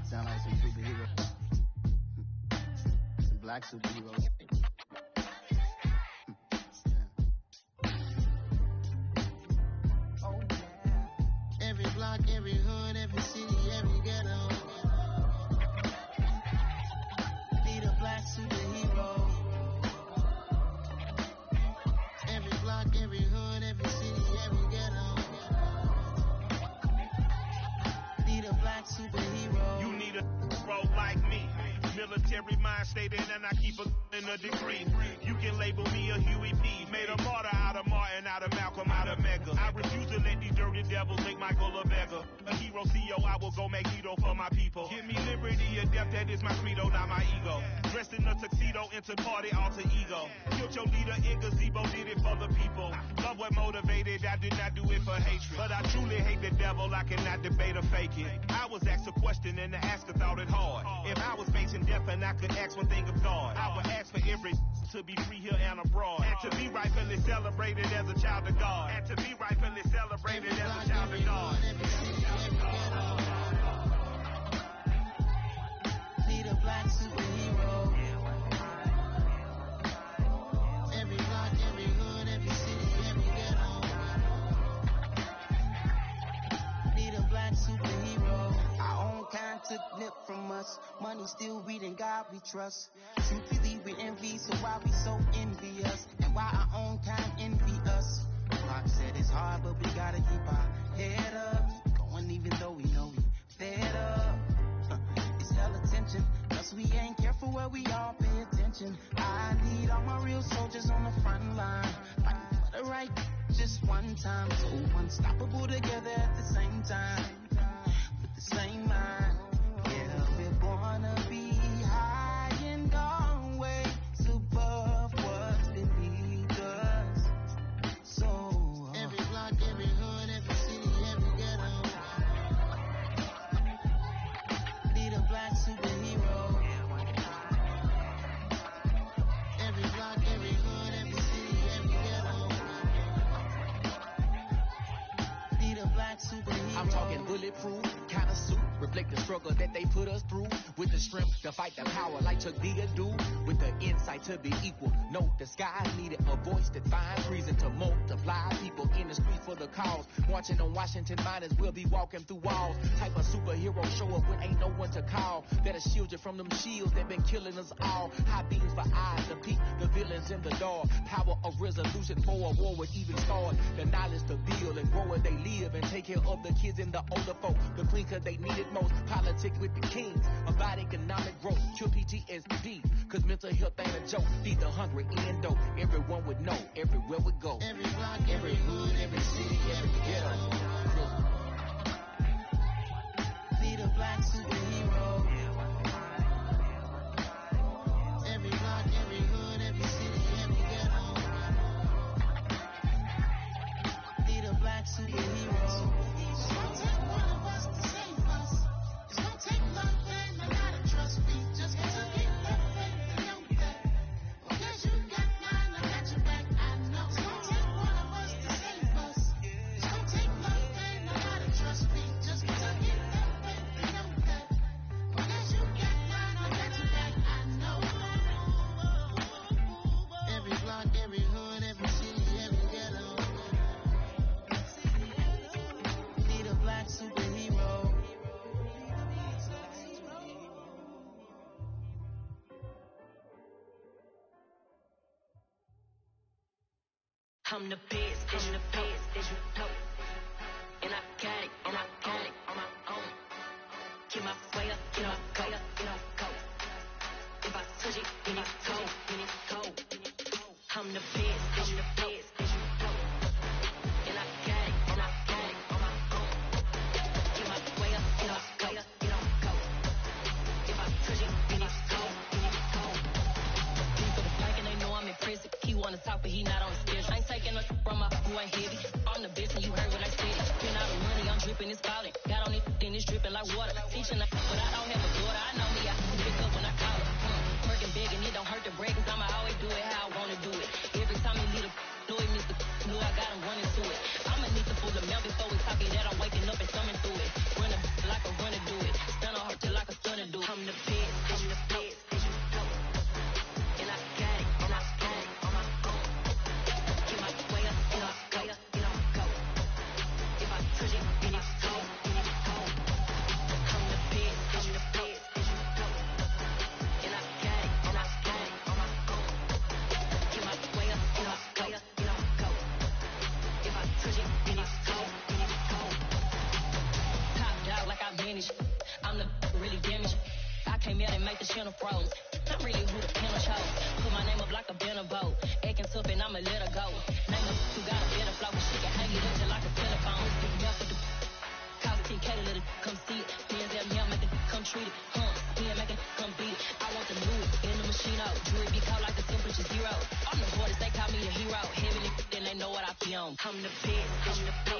Sound like some superheroes. Some black superheroes. Oh, yeah. Every block, every hood, every city, every ghetto. Need a black superhero. superhero. You need a bro like me. Military mind stated, and I keep a degree. You can label me a Huey P. Made a martyr out of Martin, out of Malcolm, out of Mega. I refuse to let these dirty devils make Michael a beggar. A hero CEO, I will go Magneto for my people. Give me liberty or death, that is my credo, not my ego. Dressed in a tuxedo, into party, alter ego. Killed your leader in gazebo, did it for the people. Love what motivated, I did not do it for hatred. But I truly hate the devil, I cannot debate or fake it. I was asked a question and the asker thought it hard. If I was facing death and I could ask one thing of God, I would ask for every to be free here and abroad. And to be rightfully celebrated as a child of God. And to be rightfully celebrated as a child of God. Need a black superhero. Every block, every hood, every city, every ghetto. Need a black superhero. Our own kind took nip from us. Money still reading God we trust. Truth believe we envy, so why we so envious? And why our own kind envy us? Rock said it's hard, but we gotta keep our head up. Going even though we know we fed up. It's hell attention, plus we ain't careful where we all pay attention. I need all my real soldiers on the front line, fighting for the right just one time. So unstoppable together at the same time, with the same mind. Yeah, we're born to be high and gone way above what's beneath us. So every block, every hood, every city, every ghetto. Need a black superhero. Every block, every hood, every city, every ghetto. Need a black superhero. I'm talking bulletproof kind of suit, reflect the struggle that they put us through, with the strength to fight the power like Chuck D do, with the insight to be equal. Note the skies needed a voice that finds reason to multiply people in the streets for the cause. Marching on Washington, might as well be walking through walls. Type of superhero show up when ain't no one to call. That'll shield you from them shields that been killing us all. High beams for eyes to peek the villains in the dark. Power of resolution for a war with even stars. The knowledge to build and grow where they live and take care of the kids and the older folk. The clean cause they need it most. Politics with the kings about economic growth. Cure PTSD cause mental health ain't a joke. Feed the hungry in dope. Everyone would know everywhere we go. Every block, every hood, every city, every ghetto. Need a black superhero. Every block, every hood, every city, every ghetto. Need a black superhero. It's gonna take one of us to save us. It's gonna take love and a lot of trust. We just gotta get that faith and know that. Because you got mine, I got your back. I know. It's gonna take one of us to save us. It's gonna take love and a lot of trust. We just gotta get that faith and know that. Because you got mine, I got your back. I know. Every block, every hood, every city, every ghetto. Need a black superhero. I'm the best, I'm the best, as you know. And I got it, and I got it on my own. Get my way up, get my way up, get my go. If I touch it, then it's cold, then it's cold. I'm the best, I'm the best, as you know. And I got it, and I got it on my own. Get my way up, get my way up, get my go. If I touch it, then it's cold, then it's cold. People the bike and they know I'm impressive. He wanna talk, but he not on the schedule. I ain't taking no from my who ain't heavy. I'm the best and you heard what I said. Spend all the money, I'm dripping, it's spouting. Got on it, then it's dripping like water. Teaching but I don't have a daughter. I know me, I can pick up when I call her. Working big and it don't hurt to break, cause I'ma always do it how I wanna do it. Every time he need a know it, Mr. Know I got him running to it. I'ma need to pull the mail before we talking that I'm waking up and thumbing through it. Running like a runner do it. Stun on her till like a stunner do it. I'm the best, I'm the best, as you know. And I got it, and I got it on my own. Get my way up, get my way up, get my go. If I touch it, then it's cold, then it's cold. I'm the best, I'm the froze. I'm really who the pen chose. Put my name up like a banner boat. Acting tough and I'ma let her go. Name her who got a better flow. She can hang it up just like a telephone. Big enough for the call 10K to let it come see it. Denzel make it come treat it. He ain't make it come beat it. I want the new in the machine out. Jewelry be called like the temperature zero. I'm the hardest, they call me the hero. Heavily, then they know what I feel on. I'm the best, I'm the best.